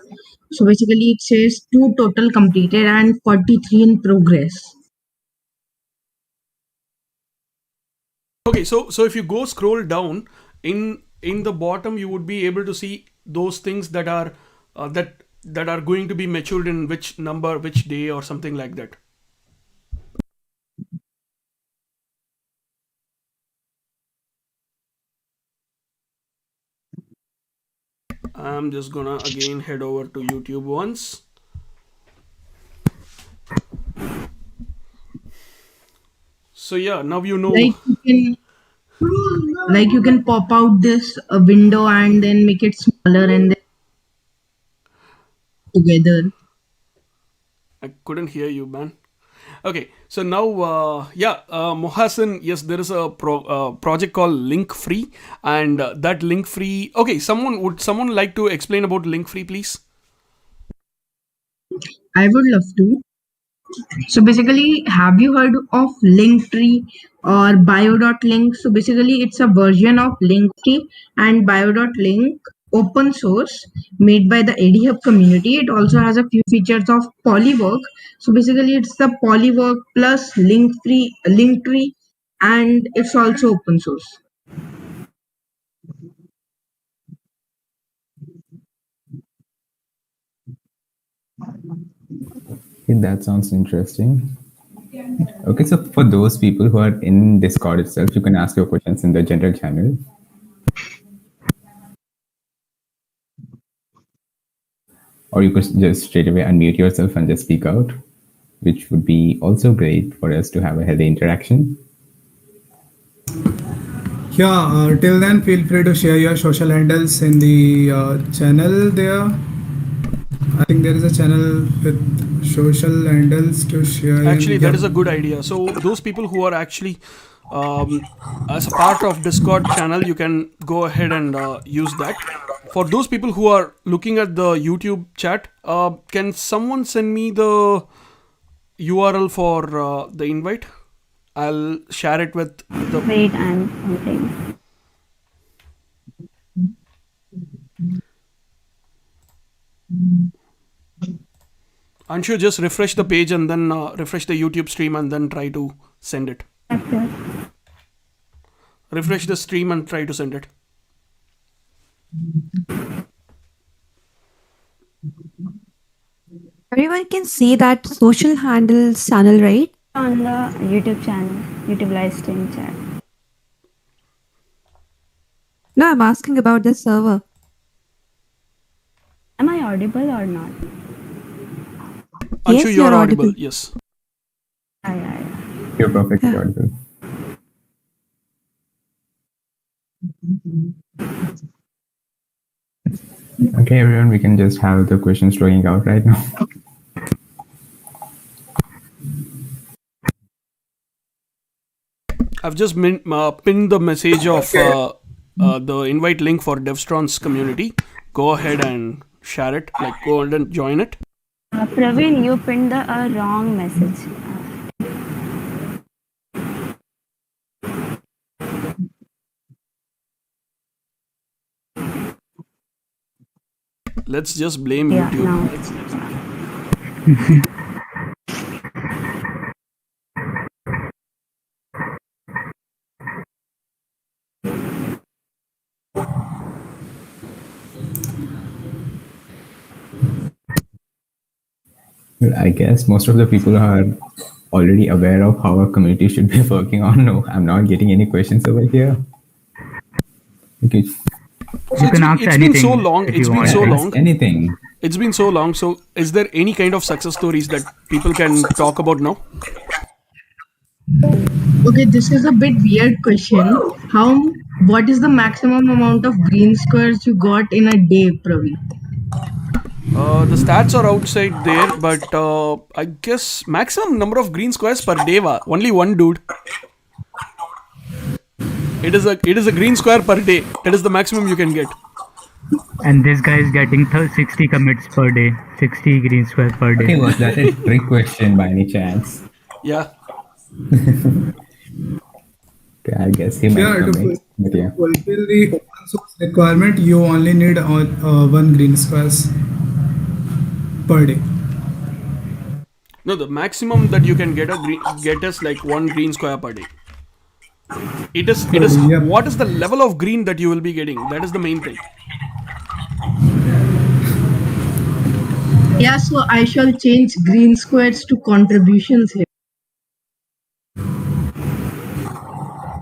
S12: So basically, it says two total completed and 43 in progress.
S1: Okay, so if you go scroll down in the bottom, you would be able to see those things that are that are going to be matured in which number, which day, or something like that. I'm just gonna again head over to YouTube once. So yeah, now you know.
S12: Like you can, like you can pop out this window and then make it smaller and then together.
S1: I couldn't hear you, man. Okay, so now, yeah, Mohasan, yes, there is a project called Link Free, and that Link Free. Okay, someone like to explain about Link Free, please?
S12: I would love to. So basically, have you heard of Linktree or Bio.link? So basically, it's a version of Linktree and Bio.link, open source, made by the ADHub community. It also has a few features of Polywork. So basically, it's the Polywork plus Linktree, and it's also open source.
S4: Okay, that sounds interesting. Okay, so for those people who are in Discord itself, you can ask your questions in the general channel. Or you could just straight away unmute yourself and just speak out, which would be also great for us to have a healthy interaction.
S2: Yeah, till then, feel free to share your social handles in the channel there. I think there is a channel with social handles to share.
S1: Actually, that is a good idea. So those people who are actually as a part of Discord channel, you can go ahead and use that. For those people who are looking at the YouTube chat, can someone send me the URL for the invite? I'll share it with the.
S6: Wait, I'm something.
S1: Anshu, just refresh the page and then refresh the YouTube stream and then try to send it.
S6: Okay.
S1: Refresh the stream and try to send it.
S15: Everyone can see that social handles channel, right?
S6: On the YouTube channel, YouTube live stream chat.
S15: No, I'm asking about the server.
S6: Am I audible or not?
S1: Anshu,
S15: Yes,
S1: you're audible. Yes.
S6: Yeah.
S4: You're perfectly audible. Okay, everyone, we can just have the questions flowing out right now.
S1: I've just pinned the message of the invite link for Devstron's community. Go ahead and share it. Like, go ahead and join it.
S6: Praveen, you pinned the wrong message.
S1: Let's just blame
S6: Yeah,
S1: YouTube.
S6: now it's.
S4: Well, I guess most of the people are already aware of how a community should be working on. No, I'm not getting any questions over here. Okay.
S1: So it's been so long. It's been so long.
S4: Ask anything.
S1: It's been so long. So, is there any kind of success stories that people can talk about now?
S12: Okay, this is a bit weird question. What is the maximum amount of green squares you got in a day, Praveen?
S1: The stats are outside there, but I guess maximum number of green squares per day. Only one dude. It is a green square per day. That is the maximum you can get.
S3: And this guy is getting 60 commits per day, 60 green square per day.
S4: Okay, was that a trick question by any chance?
S1: Yeah.
S4: Okay, I guess he might
S2: Yeah,
S4: know
S2: to
S4: me. But yeah.
S2: fulfill the open source requirement, you only need one green squares per day.
S1: No, the maximum that you can get is like one green square per day. It is
S2: Yep.
S1: what is the level of green that you will be getting? That is the main thing.
S12: Yeah, so I shall change green squares to contributions here.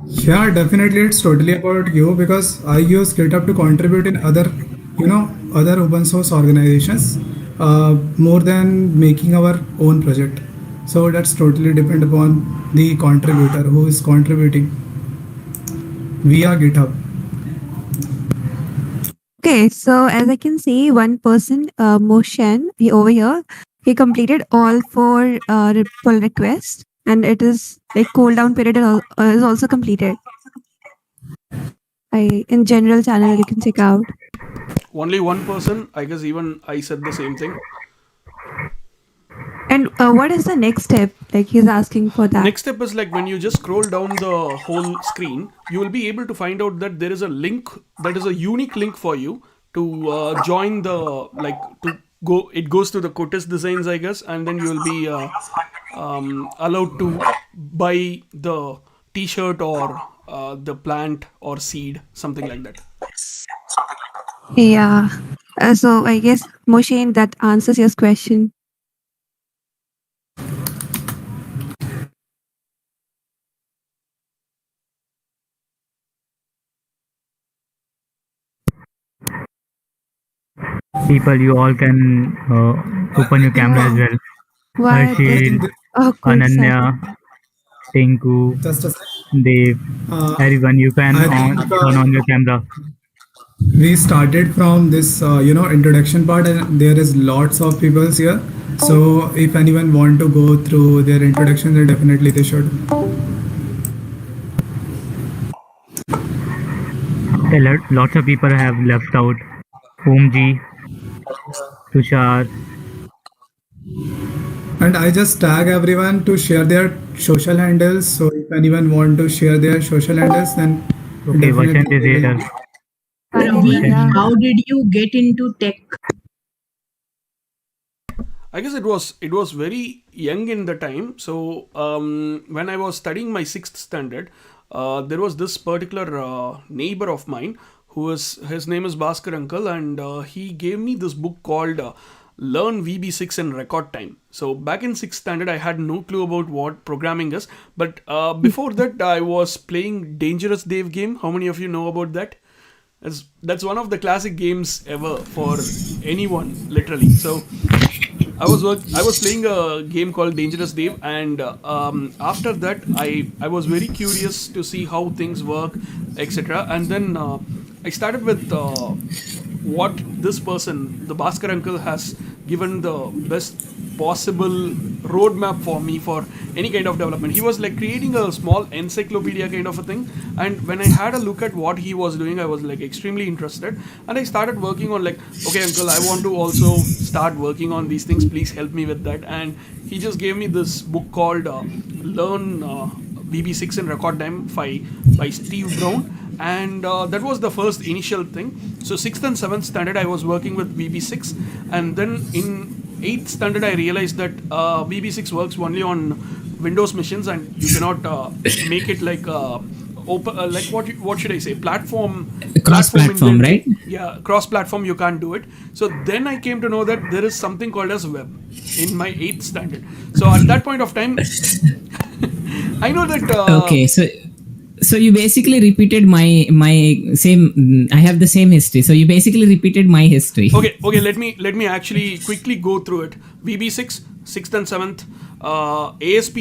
S2: Yeah, definitely, it's totally about you because I use GitHub to contribute in other open source organizations more than making our own project. So that's totally depend upon the contributor who is contributing via GitHub.
S15: Okay, so as I can see, one person, Moshen, over here, he completed all four pull requests, and it is like cooldown period is also completed. In general channel, you can check out.
S1: Only one person. I guess even I said the same thing.
S15: And what is the next step? Like he's asking for that.
S1: Next step is like when you just scroll down the whole screen, you will be able to find out that there is a link that is a unique link for you to join the like to go. It goes to the Kotis designs, I guess, and then you will be allowed to buy the T-shirt or the plant or seed, something like that.
S15: Yeah. So I guess Moshen, that answers your question.
S3: People, you all can open your camera as well.
S15: Why
S3: Harshil,
S15: this awkward
S3: Ananya, Tinku,
S2: Just a
S3: Dev, everyone, you can
S2: I think
S3: turn on your camera.
S2: we started from this introduction part, and there is lots of people here. So if anyone want to go through their introduction, then definitely they should.
S3: Lots of people have left out. Omji, Tushar.
S2: And I just tag everyone to share their social handles. So if anyone want to share their social handles, then
S3: Okay, Vashant is
S2: definitely.
S3: here.
S12: Praveen, how did you get into tech?
S1: I guess it was very young in the time. So when I was studying my sixth standard, there was this particular neighbor of mine his name is Bhaskar Uncle, and he gave me this book called Learn VB6 in Record Time. So back in sixth standard, I had no clue about what programming is. But before that, I was playing Dangerous Dave game. How many of you know about that? That's one of the classic games ever for anyone, literally. So I was playing a game called Dangerous Dave, and after that, I was very curious to see how things work, etc. And then I started with what this person, the Bhaskar uncle, has given the best possible roadmap for me for any kind of development. He was like creating a small encyclopedia kind of a thing, and when I had a look at what he was doing, I was like extremely interested, and I started working on like, okay uncle, I want to also start working on these things, please help me with that. And he just gave me this book called Learn VB6 in Record Time by Steve Brown, and that was the first initial thing. So 6th and 7th standard I was working with VB6, and then in 8th standard I realized that VB6 works only on Windows machines, and you cannot make it like open like what should I say,
S14: Cross-platform, right?
S1: Yeah, cross platform, you can't do it. So then I came to know that there is something called as web in my 8th standard. So at that point of time I know that
S14: Okay, so you basically repeated my same. I have the same history. So you basically repeated my history.
S1: okay, let me actually quickly go through it. VB6 6th and 7th, ASP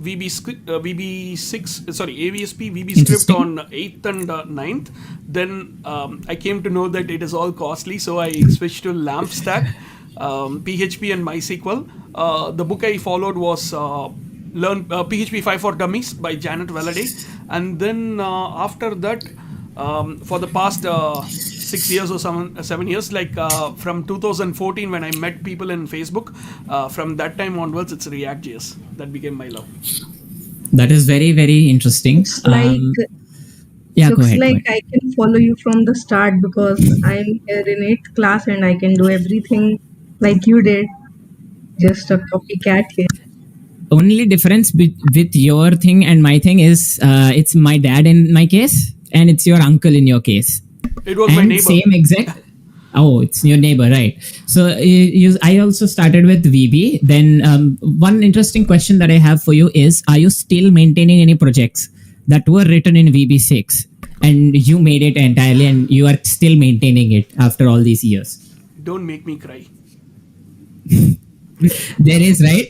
S1: VB6 sorry, AVSP VB script on 8th and 9th. Then I came to know that it is all costly, so I switched to LAMP stack, PHP and MySQL. The book I followed was learn PHP 5 for Dummies by Janet Valladay, and then after that, for the past 6 years or 7 years, like from 2014 when I met people in Facebook, from that time onwards, it's React.js that became my love.
S16: That is very, very interesting.
S12: Like
S16: Yeah, go
S12: looks
S16: ahead.
S12: like I can follow you from the start because I'm here in 8th class and I can do everything like you did. Just a copycat here.
S16: Only difference with your thing and my thing is it's my dad in my case and it's your uncle in your case.
S1: It was
S16: and
S1: my neighbor.
S16: Same exact. Oh, it's your neighbor, right? So I also started with VB. Then one interesting question that I have for you is: are you still maintaining any projects that were written in VB6 and you made it entirely, and you are still maintaining it after all these years?
S1: Don't make me cry.
S16: There is, right?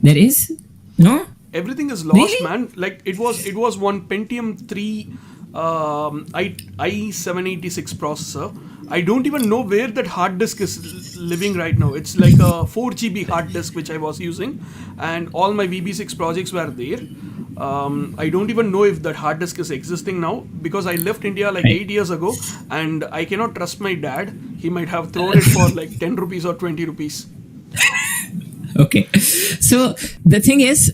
S16: There is? No?
S1: Everything is lost,
S16: Really?
S1: man. Like it was one Pentium 3 i786 processor. I don't even know where that hard disk is living right now. It's like a 4 GB hard disk which I was using, and all my VB6 projects were there. I don't even know if that hard disk is existing now because I left India like 8 years ago, and I cannot trust my dad. He might have thrown it for like 10 rupees or 20 rupees.
S16: Okay. So the thing is,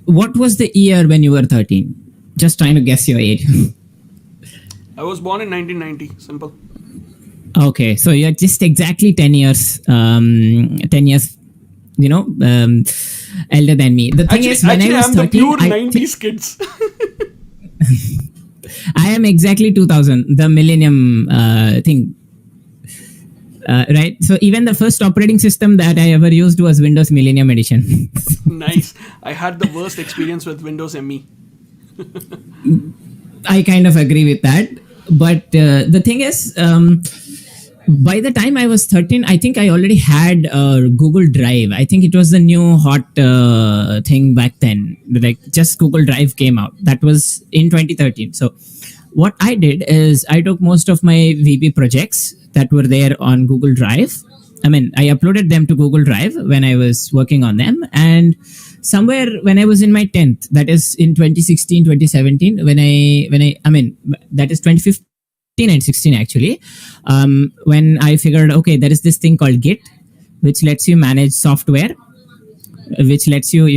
S16: what was the year when you were 13? Just trying to guess your age.
S1: I was born in 1990. Simple.
S16: Okay, so you're just exactly 10 years, 10 years, elder than me. The thing is, when I was
S1: I'm
S16: 13,
S1: the pure 90s kids.
S16: I am exactly 2000, the millennium thing. Right, so even the first operating system that I ever used was Windows Millennium Edition.
S1: Nice. I had the worst experience with Windows ME.
S16: I kind of agree with that. But the thing is, by the time I was 13, I think I already had Google Drive. I think it was the new hot thing back then. Like just Google Drive came out. That was in 2013. So what I did is I took most of my VB projects that were there on Google Drive. I mean, I uploaded them to Google Drive when I was working on them. And somewhere when I was in my 10th, that is in 2016, 2017, that is 2015 and 16 actually, when I figured, okay, there is this thing called Git, which lets you manage software, which lets you,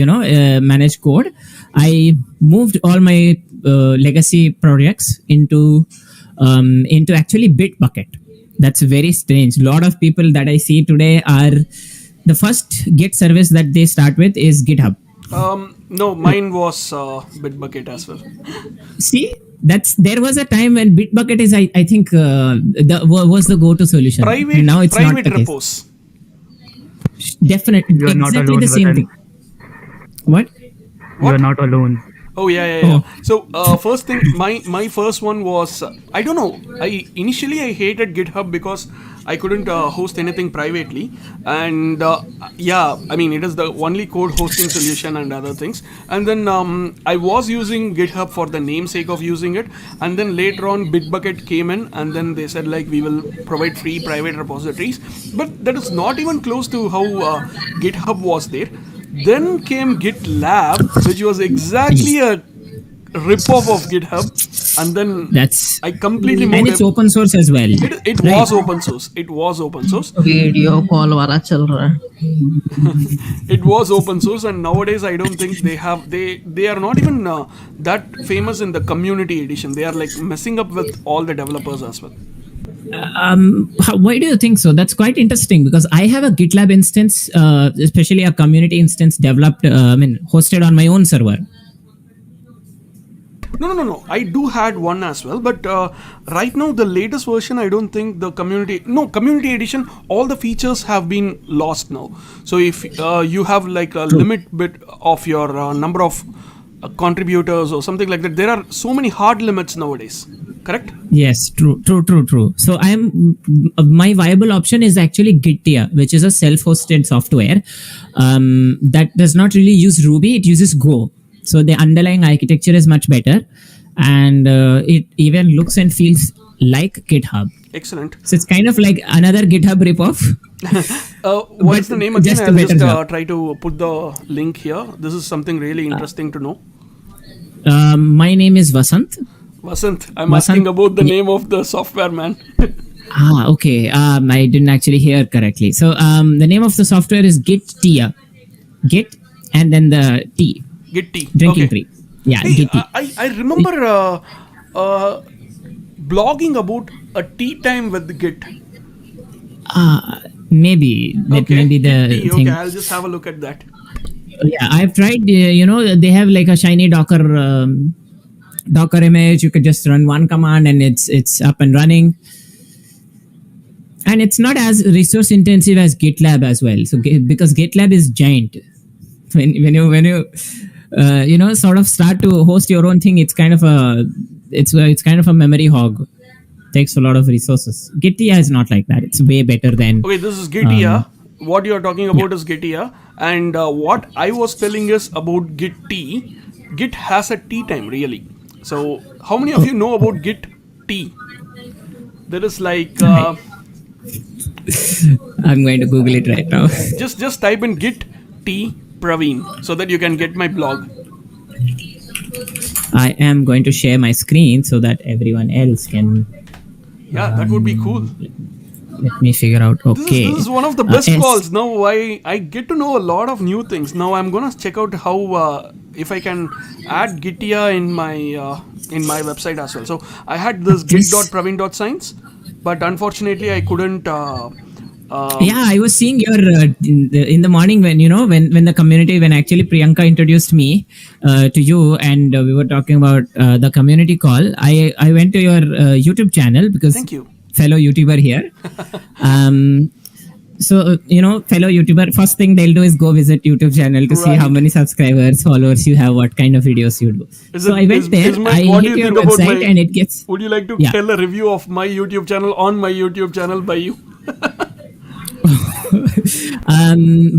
S16: manage code. I moved all my legacy projects into actually Bitbucket. That's very strange. A lot of people that I see today are the first Git service that they start with is GitHub.
S1: No, mine was Bitbucket as well.
S16: See, there was a time when Bitbucket is, I think, was the go-to solution.
S1: Private,
S16: now it's
S1: private
S16: not the
S1: repos.
S16: Case. Definitely,
S3: You are not
S16: exactly
S3: alone,
S16: the same
S3: Vatan.
S16: thing. What?
S3: You are not alone.
S1: Oh yeah. So first thing, my first one was I don't know. Initially I hated GitHub because I couldn't host anything privately, and it is the only code hosting solution and other things. And then I was using GitHub for the namesake of using it, and then later on Bitbucket came in, and then they said like we will provide free private repositories, but that is not even close to how GitHub was there. Then came GitLab, which was exactly a rip-off of GitHub, and then I completely moved.
S16: And it's open source as well.
S1: It was open source. It was open source.
S17: Video call वाला चल रहा है.
S1: It was open source, and nowadays I don't think they are not even that famous in the community edition. They are like messing up with all the developers as well.
S16: Why do you think so? That's quite interesting because I have a GitLab instance, especially a community instance developed, hosted on my own server.
S1: No. I do had one as well, but right now the latest version, I don't think the community edition, all the features have been lost now. So if you have like a limit bit of your number of contributors or something like that, there are so many hard limits nowadays. Correct?
S16: Yes, true. So my viable option is actually Gitia, which is a self-hosted software that does not really use Ruby. It uses Go. So the underlying architecture is much better, and it even looks and feels like GitHub.
S1: Excellent.
S16: So it's kind of like another GitHub ripoff.
S1: What is the name again?
S16: Just a
S1: I'll
S16: better
S1: just
S16: job.
S1: try to put the link here. This is something really interesting to know.
S16: My name is Vasant.
S1: Vasant, I'm asking about the name of the software, man.
S16: Okay. I didn't actually hear correctly. So the name of the software is GitTia. Git and then the tea.
S1: Git tea.
S16: Drinking
S1: Okay.
S16: tea. Yeah,
S1: Hey,
S16: Git tea.
S1: I remember blogging about a tea time with Git.
S16: Maybe that may be the
S1: Tea,
S16: thing.
S1: okay, I'll just have a look at that.
S16: Yeah, I've tried. They have like a shiny Docker image. You could just run one command and it's up and running. And it's not as resource intensive as GitLab as well. So because GitLab is giant, when you sort of start to host your own thing, it's kind of a memory hog. Takes a lot of resources. Gitia is not like that. It's way better than.
S1: Okay, this is Gitia. What you are talking about is Gitia. And what I was telling is about Git tea. Git has a tea time, really. So how many of you know about Git tea? There is like...
S16: I'm going to Google it right now.
S1: Just type in Git tea Praveen so that you can get my blog.
S16: I am going to share my screen so that everyone else can.
S1: Yeah, that would be cool.
S16: Let me figure out. Okay.
S1: This is one of the best calls. Now I get to know a lot of new things. Now I'm gonna check out how if I can add Gitia in my website as well. So I had this git.praveen.science, but unfortunately I couldn't.
S16: Yeah, I was seeing your in the morning when the community, when actually Priyanka introduced me to you and we were talking about the community call. I went to your YouTube channel because
S1: thank you,
S16: fellow YouTuber here. So fellow YouTuber, first thing they'll do is go visit YouTube channel to see how many subscribers, followers you have, what kind of videos you do. I went there. I hit your website and it gets.
S1: Would you like to tell a review of my YouTube channel on my YouTube channel by you?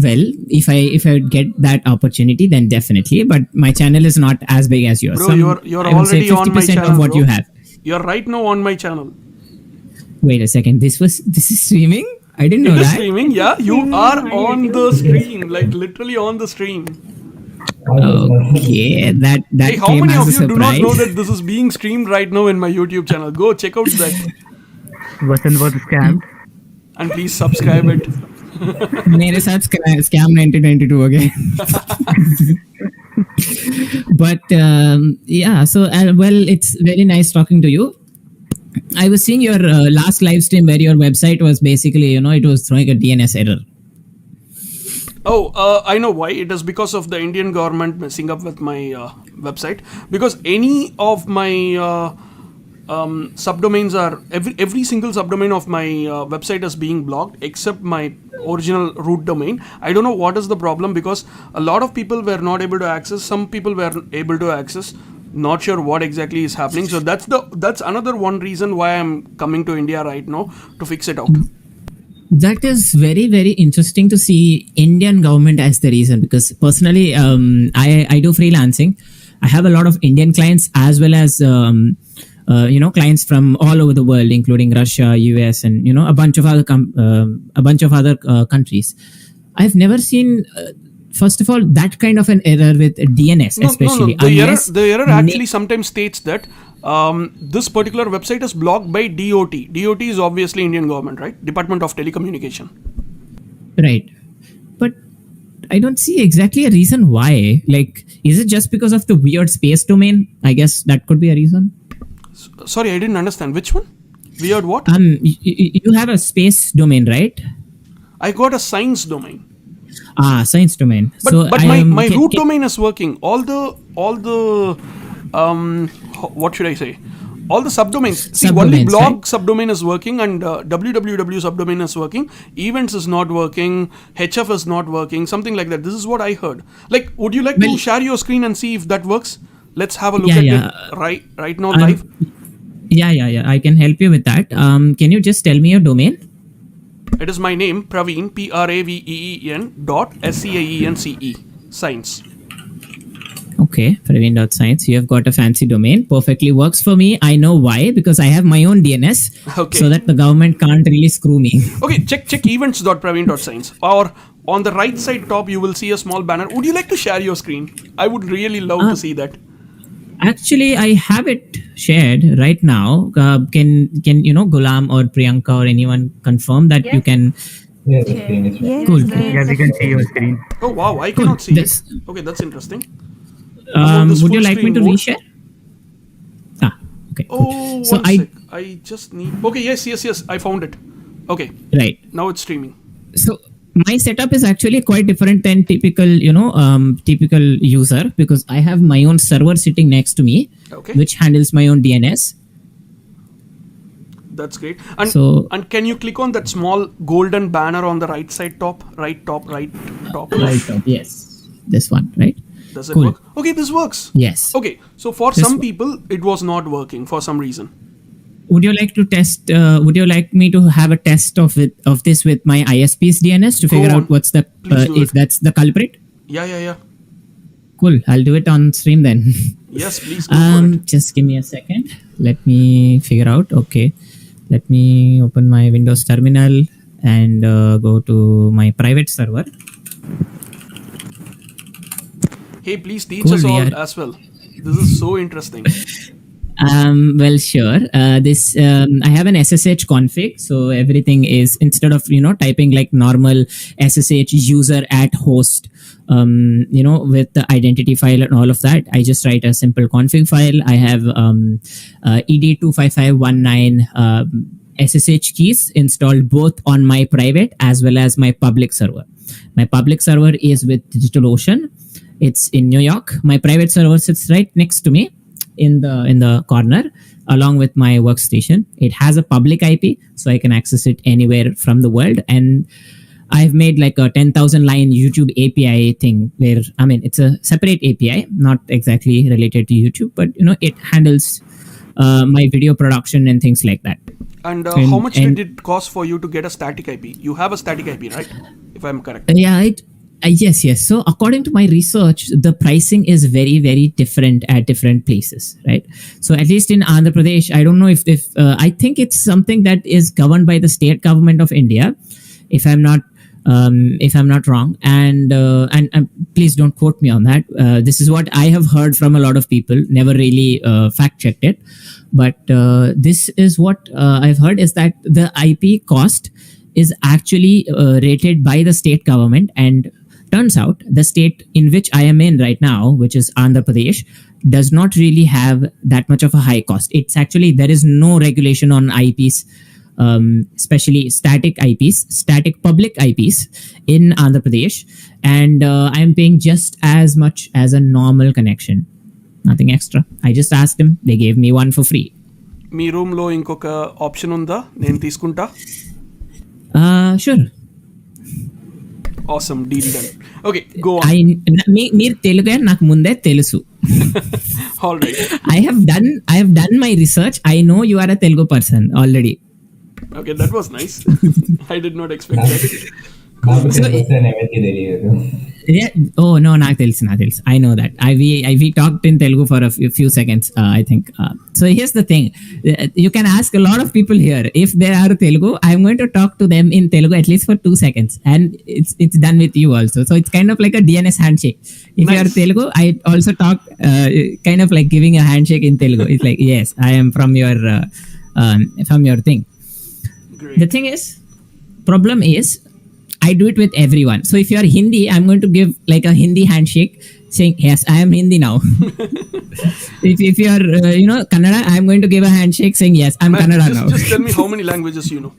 S16: Well, if I get that opportunity, then definitely. But my channel is not as big as yours.
S1: Bro, you're
S16: I would say
S1: already on my
S16: 50%
S1: channel.
S16: of what
S1: bro.
S16: you have.
S1: You're right now on my channel.
S16: Wait a second. This is streaming? I didn't know
S1: It is
S16: that.
S1: streaming. Yeah, you are on the stream, like literally on the stream.
S16: Okay, that
S1: Hey, how
S16: came
S1: many
S16: as
S1: of
S16: a
S1: you do not
S16: surprise.
S1: know that this is being streamed right now in my YouTube channel? Go check out that
S3: Vasant was scammed.
S1: and please subscribe it.
S16: मेरे साथ scam 1992 हो गए. But yeah, so well, it's very nice talking to you. I was seeing your last live stream where your website was basically, it was throwing a DNS error.
S1: Oh, I know why. It is because of the Indian government messing up with my website. Because any of my subdomains are every single subdomain of my website is being blocked except my original root domain. I don't know what is the problem because a lot of people were not able to access. Some people were able to access. Not sure what exactly is happening. So that's another one reason why I'm coming to India right now to fix it out.
S16: That is very, very interesting to see Indian government as the reason, because personally, I do freelancing. I have a lot of Indian clients as well as, clients from all over the world, including Russia, US, and, a bunch of other countries. I've never seen, first of all, that kind of an error with DNS, especially.
S1: No. The error actually sometimes states that this particular website is blocked by DOT. DOT is obviously Indian government, right? Department of Telecommunication.
S16: Right. But I don't see exactly a reason why. Like, is it just because of the weird space domain? I guess that could be a reason.
S1: Sorry, I didn't understand. Which one? Weird what?
S16: You have a space domain, right?
S1: I got a science domain.
S16: Science domain.
S1: But my root domain is working. All the what should I say? All the subdomains. See, only blog subdomain is working and www subdomain is working. Events is not working. HF is not working. Something like that. This is what I heard. Like, would you like to share your screen and see if that works? Let's have a look at it right now live.
S16: Yeah. I can help you with that. Can you just tell me your domain?
S1: It is my name, Praveen, Praveen .SCIENCE, science.
S16: Okay, Praveen.science. You have got a fancy domain. Perfectly works for me. I know why, because I have my own DNS,
S1: Okay.
S16: so that the government can't really screw me.
S1: Okay, check events.praveen.science. Or on the right side top, you will see a small banner. Would you like to share your screen? I would really love to see that.
S16: Actually, I have it shared right now. Can Gulam or Priyanka or anyone confirm that you can?
S4: Yeah, the screen is shared.
S16: Cool.
S3: Yeah, we can see your screen.
S1: Oh wow, I
S16: Cool.
S1: cannot see it. Okay, that's interesting.
S16: Would you like me to reshare? Okay. Cool.
S1: Oh,
S16: So
S1: one sec. I just need. Okay, yes. I found it. Okay.
S16: Right.
S1: Now it's streaming.
S16: So my setup is actually quite different than typical user, because I have my own server sitting next to me,
S1: Okay.
S16: which handles my own DNS.
S1: That's great. And
S16: So-
S1: can you click on that small golden banner on the right side top? Right top.
S16: Right top. Yes. This one, right?
S1: Does it
S16: Cool.
S1: work? Okay, this works.
S16: Yes.
S1: Okay, so for
S16: This
S1: some
S16: wo-
S1: people, it was not working for some reason.
S16: Would you like to test? Would you like me to have a test of this with my ISP's DNS to
S1: Go
S16: figure
S1: on.
S16: out what's the
S1: Please do
S16: if
S1: it.
S16: that's the culprit?
S1: Yeah.
S16: Cool. I'll do it on stream then.
S1: Yes, please go for it.
S16: Just give me a second. Let me figure out. Okay. Let me open my Windows terminal and go to my private server.
S1: Hey, please teach
S16: Cool,
S1: us
S16: we
S1: all
S16: are-
S1: as well. This is so interesting.
S16: Well, sure. I have an SSH config, so everything is, instead of typing like normal SSH user at host, with the identity file and all of that, I just write a simple config file. I have ed25519 SSH keys installed both on my private as well as my public server. My public server is with DigitalOcean. It's in New York. My private server sits right next to me in the corner along with my workstation. It has a public IP, so I can access it anywhere from the world. And I've made like a 10,000 line YouTube API thing where, it's a separate API, not exactly related to YouTube, but it handles my video production and things like that.
S1: And how much did it cost for you to get a static IP? You have a static IP, right? If I'm correct.
S16: Yes. So according to my research, the pricing is very, very different at different places, right? So at least in Andhra Pradesh, I don't know if I think it's something that is governed by the state government of India, if I'm not wrong. And please don't quote me on that. This is what I have heard from a lot of people. Never really fact checked it, but this is what I've heard, is that the IP cost is actually rated by the state government. And turns out the state in which I am in right now, which is Andhra Pradesh, does not really have that much of a high cost. It's actually, there is no regulation on IPs, especially static IPs, static public IPs in Andhra Pradesh. And I'm paying just as much as a normal connection. Nothing extra. I just asked them. They gave me one for free.
S1: Me room లో ఇంకొక option ఉందా? నేను తీసుకుంటా.
S16: Sure.
S1: Awesome, deal done. Okay, go on.
S16: మీరు తెలుగు నాకు ముందే తెలుసు.
S1: All right.
S16: I have done my research. I know you are a Telugu person already.
S1: Okay, that was nice. I did not expect that.
S16: Yeah. Oh no, నాకు తెలుసు. I know that. We talked in Telugu for a few seconds, I think. So here's the thing. You can ask a lot of people here. If they are Telugu, I'm going to talk to them in Telugu at least for 2 seconds, and it's done with you also. So it's kind of like a DNS handshake. If you are Telugu, I also talk kind of like giving a handshake in Telugu. It's like, yes, I am from your thing.
S1: Great.
S16: The thing is, problem is, I do it with everyone. So if you are Hindi, I'm going to give like a Hindi handshake saying, yes, I am Hindi now. if you are, Kannada, I'm going to give a handshake saying, yes, I'm Kannada now.
S1: Just tell me how many languages you know.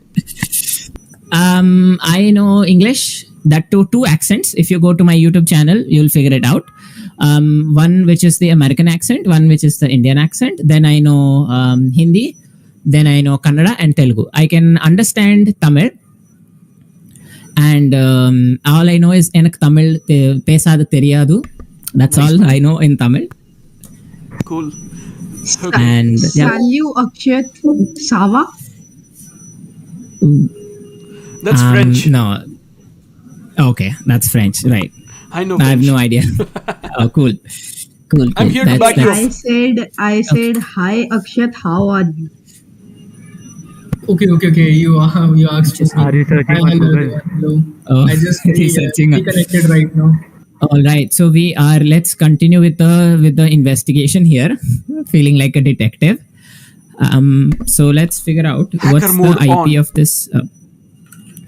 S16: I know English, that too, 2 accents. If you go to my YouTube channel, you'll figure it out. One which is the American accent, one which is the Indian accent. Then I know Hindi. Then I know Kannada and Telugu. I can understand Tamil. And all I know is enak Tamil pesadu theriyadu. That's all I know in Tamil.
S1: Cool.
S16: And
S12: Salyu Akshat Sava.
S1: That's French.
S16: No. Okay, that's French, right?
S1: I know
S16: I have no idea. Oh, cool. Cool.
S1: I'm here to back you up.
S12: I said, hi Akshat, how are you?
S5: Okay. You asked
S3: Are you searching on Google?
S5: Hello.
S16: Oh,
S5: I just
S16: researching.
S5: reconnected right now.
S16: All right, so let's continue with the investigation here. Feeling like a detective. So let's figure out what's the IP
S1: on.
S16: of this.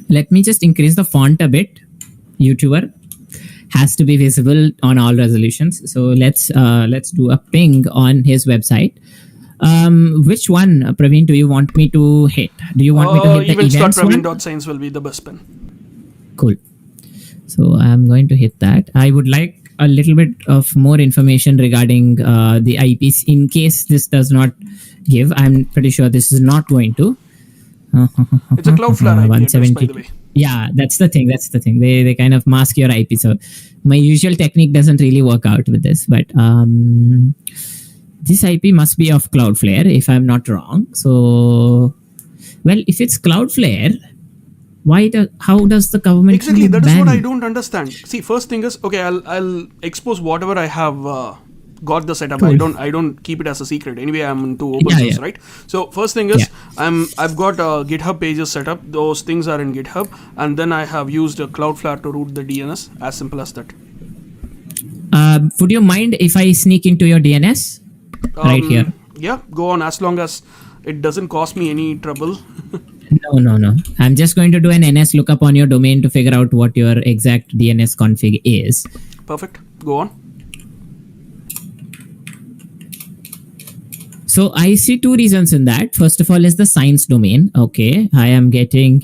S16: Let me just increase the font a bit. YouTuber has to be visible on all resolutions. So let's do a ping on his website. Which one, Praveen, do you want me to hit? Do you want me to hit the events one?
S1: Events.praveen.science will be the best pin.
S16: Cool. So I'm going to hit that. I would like a little bit of more information regarding the IPs in case this does not give. I'm pretty sure this is not going to.
S1: It's a Cloudflare IP
S16: 170.
S1: address, by the way.
S16: Yeah, that's the thing. They kind of mask your IP. So my usual technique doesn't really work out with this, but this IP must be of Cloudflare if I'm not wrong. So, well, if it's Cloudflare, how does the government
S1: exactly? That is what I don't understand. See, first thing is, okay, I'll expose whatever I have got the setup.
S16: Cool.
S1: I don't keep it as a secret. Anyway, I'm into open source, right? So first thing is, I've got GitHub pages set up. Those things are in GitHub, and then I have used Cloudflare to route the DNS. As simple as that.
S16: Would you mind if I sneak into your DNS right here?
S1: Yeah, go on, as long as it doesn't cost me any trouble.
S16: No. I'm just going to do an NS lookup on your domain to figure out what your exact DNS config is.
S1: Perfect. Go on.
S16: So I see two reasons in that. First of all is the science domain. Okay, I am getting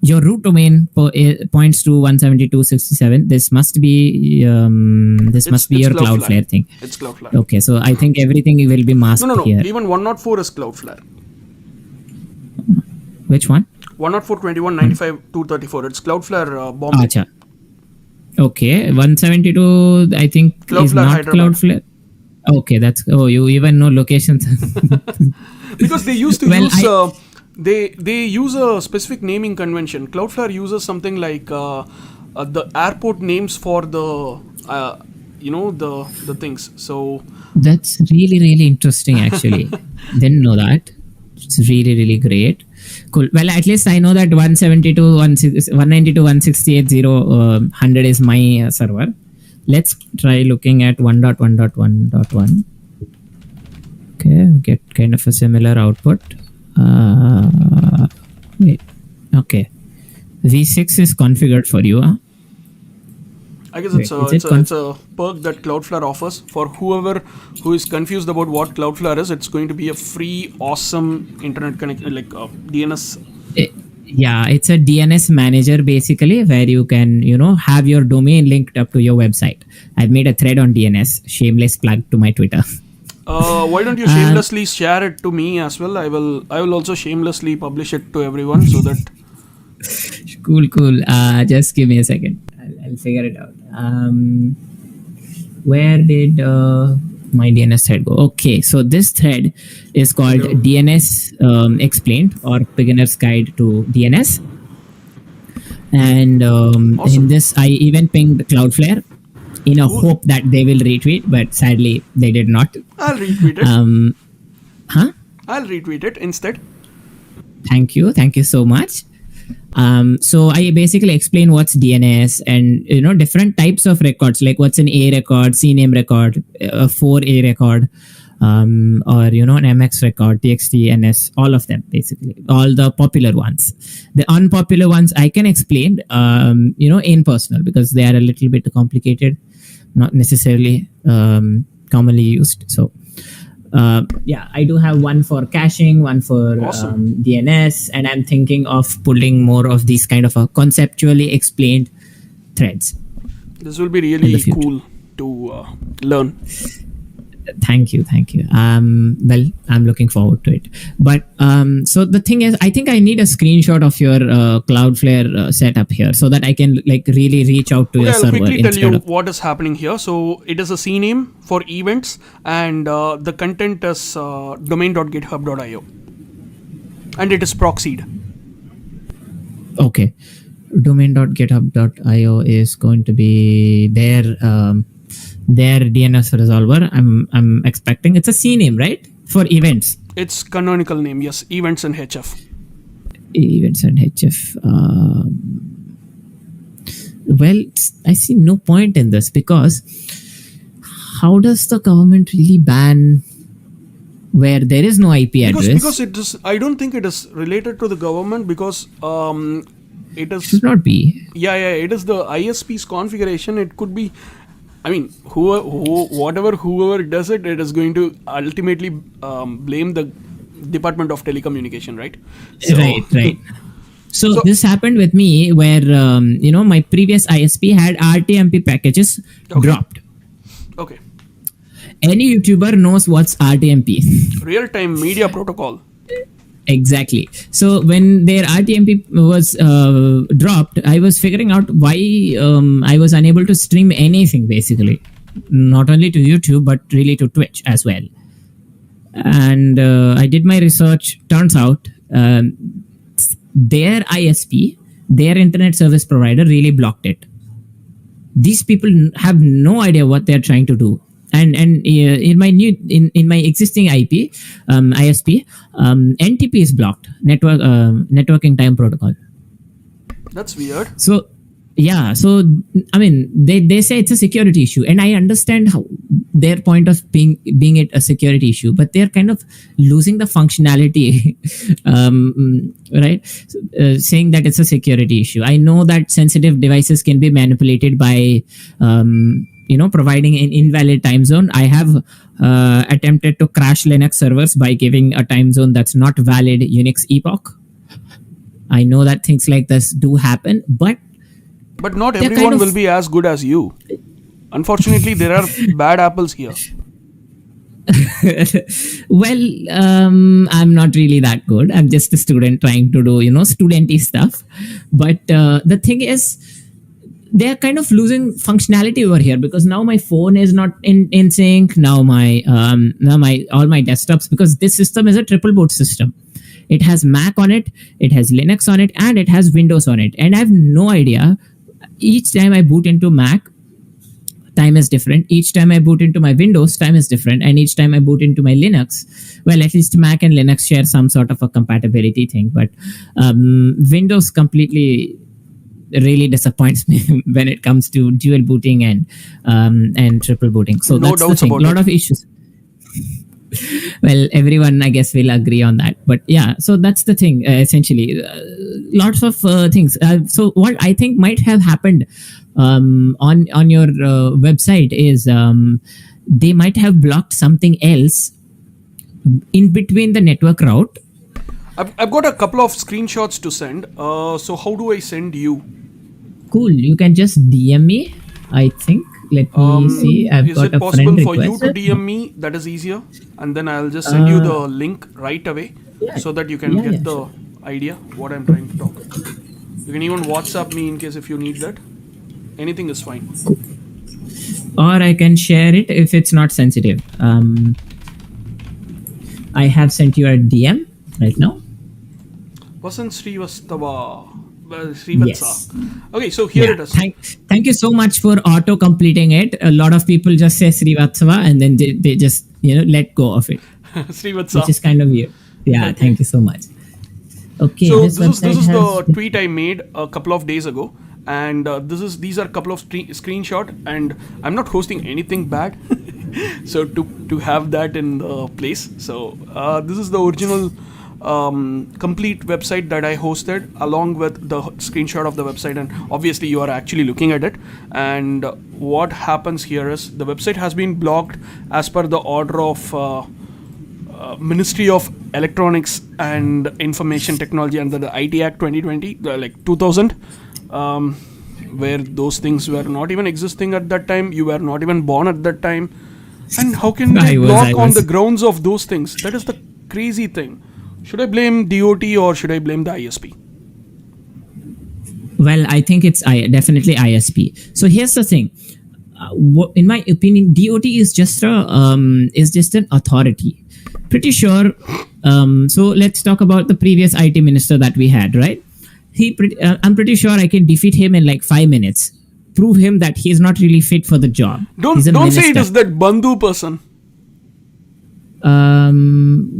S16: your root domain points to 172.67. This must be your Cloudflare thing.
S1: It's Cloudflare.
S16: Okay, so I think everything will be masked here.
S1: Even 104 is Cloudflare.
S16: Which one?
S1: 104.21.95.234. It's Cloudflare Bombay.
S16: Achha. Okay, 172. I think
S1: Cloudflare
S16: is not
S1: Hyderabad.
S16: Cloudflare. Okay, you even know locations.
S1: Because they used to use they use a specific naming convention. Cloudflare uses something like the airport names for the the things. So
S16: that's really interesting. Actually, didn't know that. It's really great. Cool. Well, at least I know that 192.168.0.100 is my server. Let's try looking at 1.1.1.1. Okay, get kind of a similar output. Wait. Okay. V6 is configured for you, huh?
S1: I guess it's a perk that Cloudflare offers for whoever who is confused about what Cloudflare is. It's going to be a free, awesome internet connection, like DNS.
S16: Yeah, it's a DNS manager basically, where you can, have your domain linked up to your website. I've made a thread on DNS. Shameless plug to my Twitter.
S1: Why don't you shamelessly share it to me as well? I will also shamelessly publish it to everyone so that.
S16: Cool. Just give me a second. I'll figure it out. Where did my DNS thread go? Okay, so this thread is called DNS Explained, or Beginner's Guide to DNS. And awesome. In this, I even pinged Cloudflare in a hope that they will retweet, but sadly, they did not.
S1: I'll retweet it. I'll retweet it instead.
S16: Thank you so much. So I basically explain what's DNS and different types of records, like what's an A record, CNAME record, a 4A record, or an MX record, TXT, NS, all of them basically, all the popular ones. The unpopular ones I can explain, in personal, because they are a little bit complicated, not necessarily commonly used. So. I do have one for caching, one for
S1: awesome.
S16: DNS, and I'm thinking of pulling more of these kind of conceptually explained threads.
S1: This will be really cool to learn.
S16: Thank you. Well, I'm looking forward to it. But so the thing is, I think I need a screenshot of your Cloudflare setup here so that I can really reach out to your server.
S1: I'll quickly tell you what is happening here. So it is a CNAME for events, and the content is domain.github.io, and it is proxied.
S16: Okay. Domain.github.io is going to be their their DNS resolver. I'm expecting it's a C name, right? For events.
S1: It's canonical name, yes. Events and HF.
S16: Events and HF. Well, I see no point in this, because how does the government really ban where there is no IP address?
S1: Because it is. I don't think it is related to the government, because it is.
S16: Should not be.
S1: Yeah. It is the ISP's configuration. It could be. I mean, whoever does it, it is going to ultimately blame the Department of Telecommunication, right? So,
S16: Right. So this happened with me, where my previous ISP had RTMP packages dropped.
S1: Okay.
S16: Any YouTuber knows what's RTMP.
S1: Real-time media protocol.
S16: Exactly. So when their RTMP was dropped, I was figuring out why I was unable to stream anything, basically. Not only to YouTube, but really to Twitch as well. And I did my research. Turns out their ISP, their internet service provider, really blocked it. These people have no idea what they're trying to do. And in my existing IP ISP, NTP is blocked, networking time protocol.
S1: That's weird.
S16: So I mean, they say it's a security issue, and I understand how their point of being it a security issue, but they're kind of losing the functionality, right? Saying that it's a security issue. I know that sensitive devices can be manipulated by providing an invalid time zone. I have attempted to crash Linux servers by giving a time zone that's not valid Unix epoch. I know that things like this do happen, but
S1: not everyone will be as good as you. Unfortunately, there are bad apples here.
S16: Well, I'm not really that good. I'm just a student trying to do, studenty stuff. But the thing is, they're kind of losing functionality over here, because now my phone is not in sync. Now my all my desktops, because this system is a triple boot system. It has Mac on it, it has Linux on it, and it has Windows on it. And I have no idea. Each time I boot into Mac, time is different. Each time I boot into my Windows, time is different. And each time I boot into my Linux, well, at least Mac and Linux share some sort of a compatibility thing. But Windows completely really disappoints me when it comes to dual booting and triple booting. So
S1: no
S16: that's the thing. A lot of issues. Well, everyone, I guess, will agree on that. But yeah, so that's the thing, essentially. Lots of things. So what I think might have happened on your website is they might have blocked something else in between the network route.
S1: I've got a couple of screenshots to send. So how do I send you?
S16: Cool. You can just DM me, I think. Let me see. I've got a friend request. Is it possible for you
S1: to DM me? That is easier. And then I'll just send you the link right away, so that you can get the idea what I'm trying to talk. You can even WhatsApp me in case if you need that. Anything is fine.
S16: Or I can share it if it's not sensitive. I have sent you a DM right now.
S1: Vasan Srivastava. Yes. Okay, so here it is.
S16: Thank you so much for auto completing it. A lot of people just say Srivatsava and then they just let go of it.
S1: Srivatsa.
S16: Which is kind of weird. Yeah, okay. Thank you so much. Okay.
S1: So this is the tweet I made a couple of days ago, and these are a couple of screenshot, and I'm not hosting anything bad. So to have that in the place. So this is the original complete website that I hosted, along with the screenshot of the website, and obviously you are actually looking at it. And what happens here is the website has been blocked as per the order of Ministry of Electronics and Information Technology under the IT Act 2020, like 2000, where those things were not even existing at that time. You were not even born at that time, and how can they block on the grounds of those things? That is the crazy thing. Should I blame DOT or should I blame the ISP?
S16: Well, I think it's definitely ISP. So here's the thing. In my opinion, DOT is just an authority. Pretty sure. So let's talk about the previous IT minister that we had, right? I'm pretty sure I can defeat him in like 5 minutes. prove him that he's not really fit for the job.
S1: Don't say it is that Bandhu person.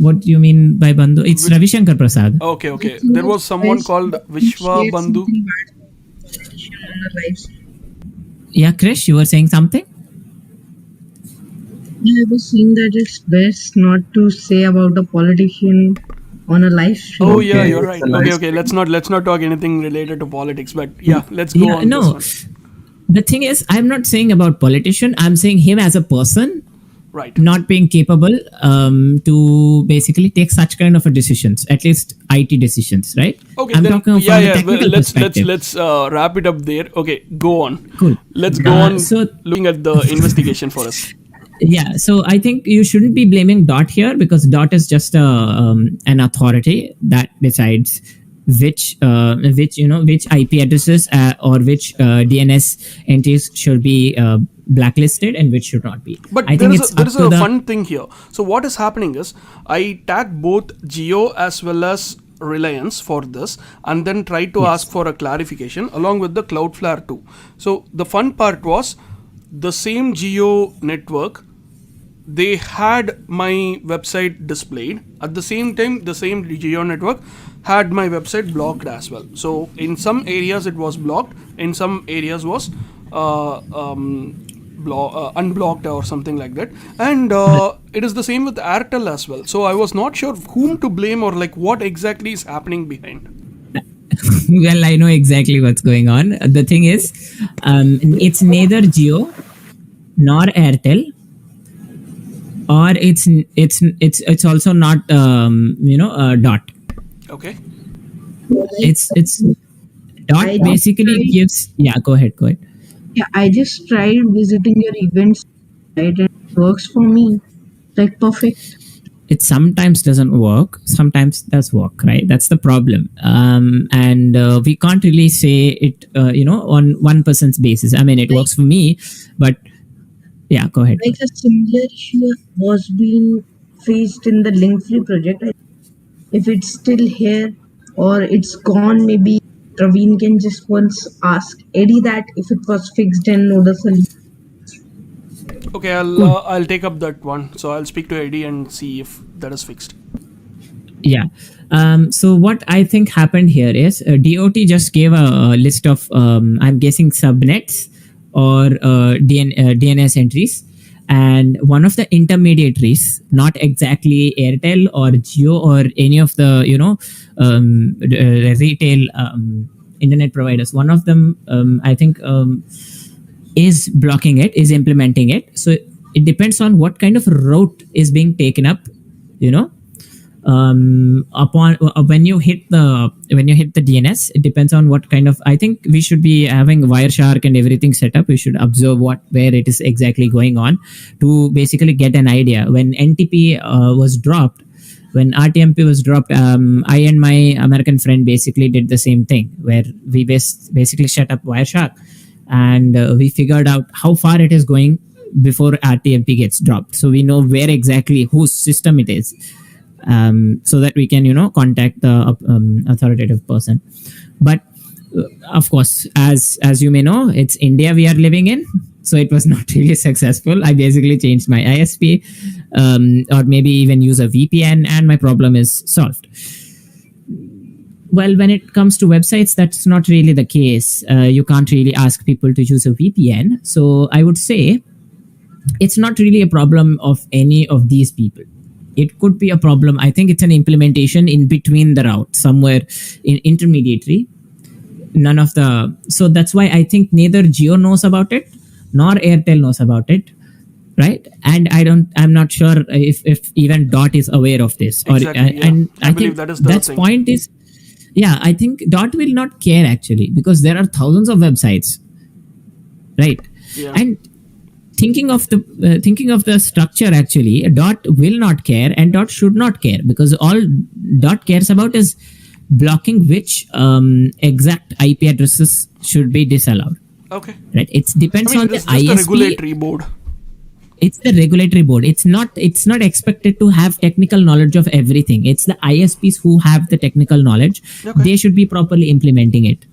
S16: What do you mean by Bandhu? It's Ravi Shankar Prasad.
S1: Okay. There was someone called Vishwa Bandhu.
S16: Yeah, Krish, you were saying something?
S12: Yeah, I was saying that it's best not to say about a politician on a live stream.
S1: Oh yeah, you're right. Okay. Let's not talk anything related to politics. But yeah, let's go on.
S16: No,
S1: this one.
S16: The thing is, I'm not saying about politician. I'm saying him as a person.
S1: Right.
S16: Not being capable to basically take such kind of a decisions, at least IT decisions, right?
S1: Okay,
S16: I'm talking from the technical perspective.
S1: Let's wrap it up there. Okay, go on.
S16: Cool.
S1: Let's go on. So looking at the investigation for us.
S16: Yeah, so I think you shouldn't be blaming Dot here, because Dot is just an authority that decides which IP addresses or which DNS entities should be blacklisted and which should not be.
S1: But there is a fun thing here. So what is happening is I tagged both Jio as well as Reliance for this, and then tried to ask for a clarification along with the Cloudflare too. So the fun part was the same Jio network, they had my website displayed. At the same time, the same Jio network had my website blocked as well. So in some areas it was blocked, in some areas was unblocked or something like that. And it is the same with Airtel as well. So I was not sure whom to blame or like what exactly is happening behind.
S16: Well, I know exactly what's going on. The thing is, it's neither Jio nor Airtel, or it's also not Dot.
S1: Okay.
S16: It's Dot basically gives. Yeah, go ahead.
S12: Yeah, I just tried visiting your events, right, and it works for me. Like perfect.
S16: It sometimes doesn't work, sometimes does work, right? That's the problem. And we can't really say it, on one person's basis. I mean, it works for me, but yeah, go ahead.
S12: Like a similar issue was being faced in the link-free project. If it's still here or it's gone, maybe Praveen can just once ask Eddie that if it was fixed and know the solution.
S1: Okay, I'll take up that one. So I'll speak to Eddie and see if that is fixed.
S16: Yeah. So what I think happened here is DOT just gave a list of, I'm guessing, subnets or DNS entries. And one of the intermediaries, not exactly Airtel or Jio or any of the, retail internet providers, one of them, I think, is blocking it, is implementing it. So it depends on what kind of route is being taken up, upon when you hit the DNS. It depends on what kind of. I think we should be having Wireshark and everything set up. We should observe where it is exactly going on to basically get an idea. When NTP was dropped, when RTMP was dropped, I and my American friend basically did the same thing, where we basically set up Wireshark, and we figured out how far it is going before RTMP gets dropped. So we know where exactly whose system it is, so that we can, contact the authoritative person. But of course, as you may know, it's India we are living in. So it was not really successful. I basically changed my ISP, or maybe even use a VPN, and my problem is solved. Well, when it comes to websites, that's not really the case. You can't really ask people to use a VPN. So I would say it's not really a problem of any of these people. It could be a problem. I think it's an implementation in between the route, somewhere in intermediary. So that's why I think neither Jio knows about it, nor Airtel knows about it. Right. And I'm not sure if even Dot is aware of this.
S1: Exactly,
S16: And
S1: I
S16: I
S1: believe
S16: think
S1: that is the
S16: that's
S1: thing.
S16: point is, yeah, I think Dot will not care actually, because there are thousands of websites, right?
S1: Yeah.
S16: And thinking of the structure, actually, Dot will not care and Dot should not care, because all Dot cares about is blocking which exact IP addresses should be disallowed.
S1: Okay.
S16: Right. It depends on the
S1: it's just
S16: ISP.
S1: the regulatory board.
S16: It's the regulatory board. It's not expected to have technical knowledge of everything. It's the ISPs who have the technical knowledge.
S1: Okay.
S16: They should be properly implementing it.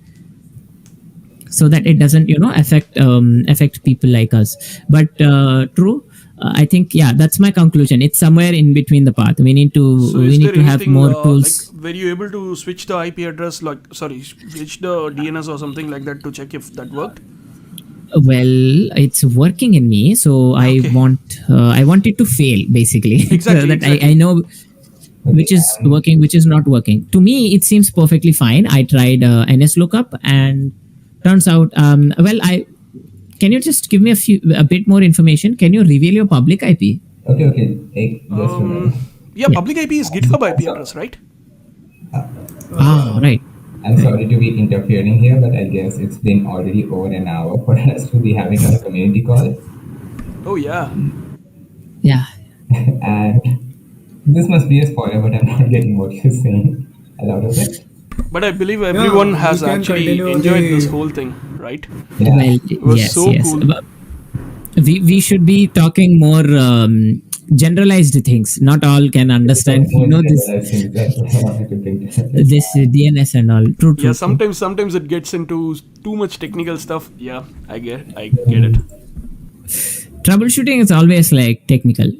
S16: so that it doesn't affect people like us. But true, I think that's my conclusion. It's somewhere in between the path. We need to have more tools.
S1: Like, were you able to switch the IP address, switch the DNS or something like that to check if that worked?
S16: Well, it's working in me, so I want it to fail basically.
S1: Exactly.
S16: I know which is working, which is not working. To me, it seems perfectly fine. I tried NS lookup, and turns out, can you just give me a bit more information? Can you reveal your public IP?
S4: Okay. Hey, just a minute.
S1: Public IP is GitHub IP address, right?
S16: Right.
S4: I'm sorry to be interfering here, but I guess it's been already over an hour for us to be having our community call.
S1: Oh, yeah.
S16: Yeah.
S4: And this must be a spoiler, but I'm not getting what you're saying a lot of it.
S1: But I believe everyone has actually enjoyed this whole thing, right?
S4: Yeah.
S16: Well,
S1: it was cool.
S16: We should be talking more generalized things. Not all can understand. This DNS and all. True.
S1: Yeah, sometimes it gets into too much technical stuff. Yeah, I get it.
S16: Troubleshooting is always like technical,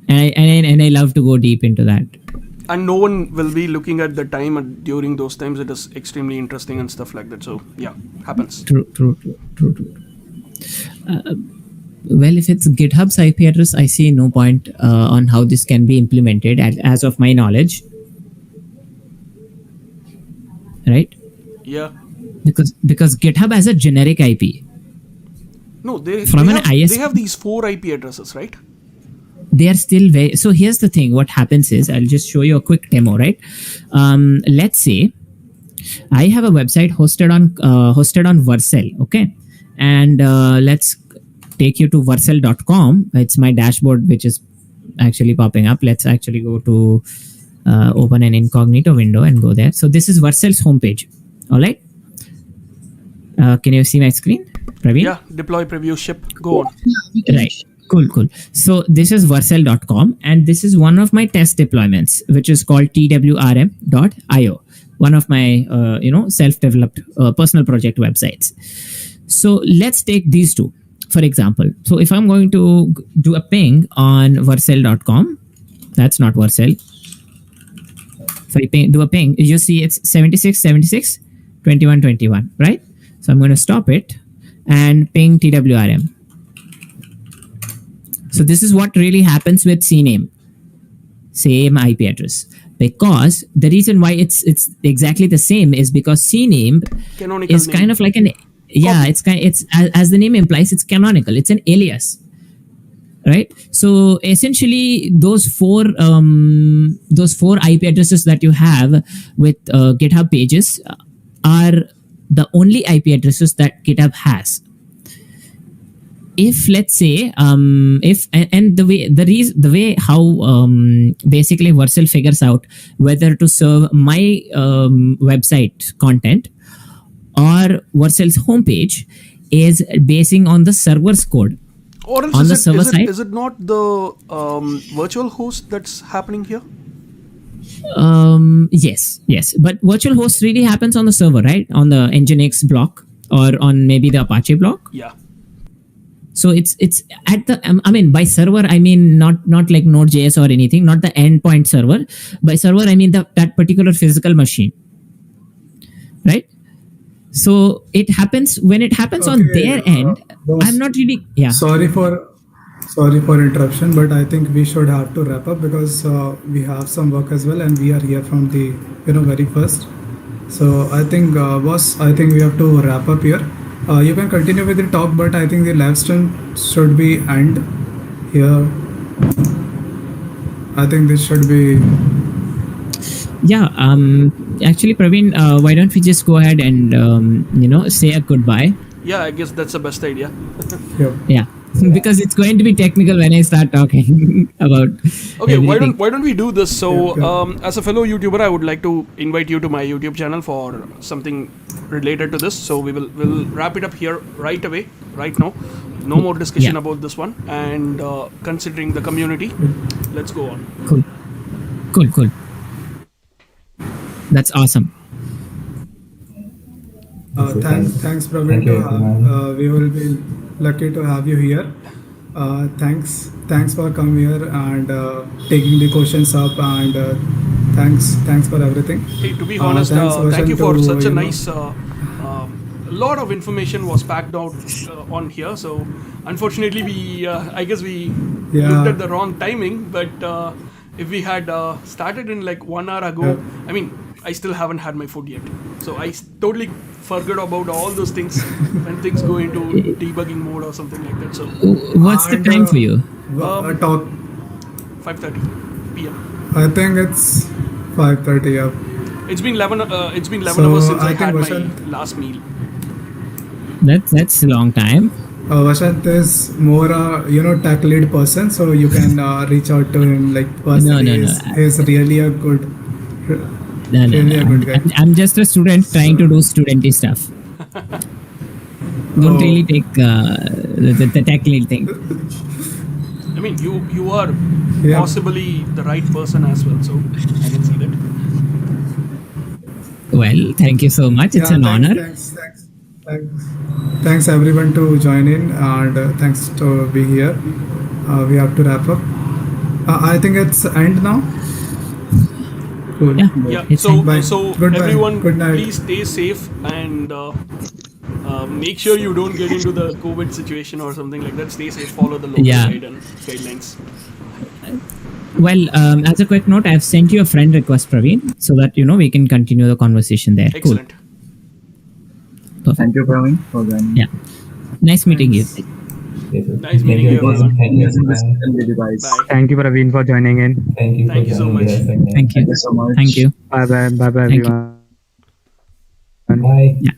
S16: and I love to go deep into that.
S1: And no one will be looking at the time during those times. It is extremely interesting and stuff like that. So yeah, happens.
S16: True. Well, if it's GitHub's IP address, I see no point on how this can be implemented as of my knowledge. Right?
S1: Yeah.
S16: Because GitHub has a generic IP.
S1: No, they have these 4 IP addresses, right?
S16: They are still very. So here's the thing. What happens is, I'll just show you a quick demo, right? Let's say I have a website hosted on Vercel, okay? And let's take you to vercel.com. It's my dashboard, which is actually popping up. Let's actually go to open an incognito window and go there. So this is Vercel's homepage. All right. Can you see my screen, Praveen?
S1: Yeah. Deploy, preview, ship. Go on.
S16: Right. Cool. So this is vercel.com, and this is one of my test deployments, which is called twrm.io. One of my self-developed personal project websites. So let's take these two, for example. So if I'm going to do a ping on vercel.com, that's not Vercel. So you do a ping, you see it's 7676 2121, right? So I'm going to stop it and ping TWRM. So this is what really happens with CNAME, same IP address. Because the reason why it's exactly the same is because CNAME is kind of like it's as the name implies, it's canonical. It's an alias, right? So essentially, those four IP addresses that you have with GitHub pages are the only IP addresses that GitHub has. If let's say the way how basically Vercel figures out whether to serve my website content or Vercel's homepage is basing on the server's code.
S1: Or else
S16: on the server side.
S1: Is it not the virtual host that's happening here?
S16: Yes, but virtual host really happens on the server, right? On the Nginx block or on maybe the Apache block.
S1: Yeah.
S16: So it's at the by server I mean not like Node.js or anything, not the endpoint server. By server I mean that particular physical machine, right? So it happens when it happens on their end. I'm not really
S2: Sorry for interruption, but I think we should have to wrap up because we have some work as well, and we are here from the very first. So I think boss, I think we have to wrap up here. You can continue with the talk, but I think the live stream should be end here. I think this should be.
S16: Yeah. Actually, Praveen, why don't we just go ahead and say a goodbye?
S1: Yeah, I guess that's the best idea.
S16: Yeah. Because it's going to be technical when I start talking about.
S1: Okay,
S16: everything.
S1: why don't we do this? So, as a fellow YouTuber, I would like to invite you to my YouTube channel for something related to this. So we'll wrap it up here right away, right now. No more discussion about this one. And considering the community, let's go on.
S16: Cool. That's awesome.
S2: Thanks, Praveen.
S4: Thank you, everyone.
S2: We will be lucky to have you here. Thanks for coming here and taking the questions up, and thanks for everything.
S1: Hey, to be honest,
S2: thanks,
S1: thank you
S2: Vasant,
S1: for
S2: to,
S1: such a
S2: you know,
S1: nice. Lot of information was packed out on here. So, unfortunately, I guess we looked at the wrong timing. But if we had started in like 1 hour ago, I mean, I still haven't had my food yet. So I totally forgot about all those things when things go into debugging mode or something like that. So,
S16: what's the time for you?
S2: Talk.
S1: 5:30 p.m.
S2: I think it's 5:30. Yeah.
S1: It's been 11. It's been 11 hours since I had my last meal.
S16: That's a long time.
S2: Vashant is more tech lead person, so you can reach out to him like personally. He's really a good.
S16: Really a good guy. I'm just a student trying to do studenty stuff. Don't really take the tech lead thing.
S1: I mean, you are possibly the right person as well, so I can see that.
S16: Well, thank you so much. It's an honor.
S2: Thanks everyone to join in, and thanks to be here. We have to wrap up. I think it's end now. Cool.
S1: Yeah. So
S2: Goodbye.
S1: Everyone,
S2: Good night.
S1: please stay safe and make sure you don't get into the COVID situation or something like that. Stay safe. Follow the local guidelines.
S16: Well, as a quick note, I've sent you a friend request, Praveen, so that we can continue the conversation there.
S1: Excellent.
S16: Cool. Perfect.
S9: Thank you, Praveen, for joining.
S16: Yeah. Nice meeting you.
S1: Nice meeting you, everyone.
S9: Thank you, guys.
S3: Thank you, Praveen, for joining in.
S1: Thank you so much.
S16: Thank you.
S9: so much.
S16: Thank you.
S3: Bye,
S16: Thank you.
S3: everyone.
S4: Bye.
S16: Yeah.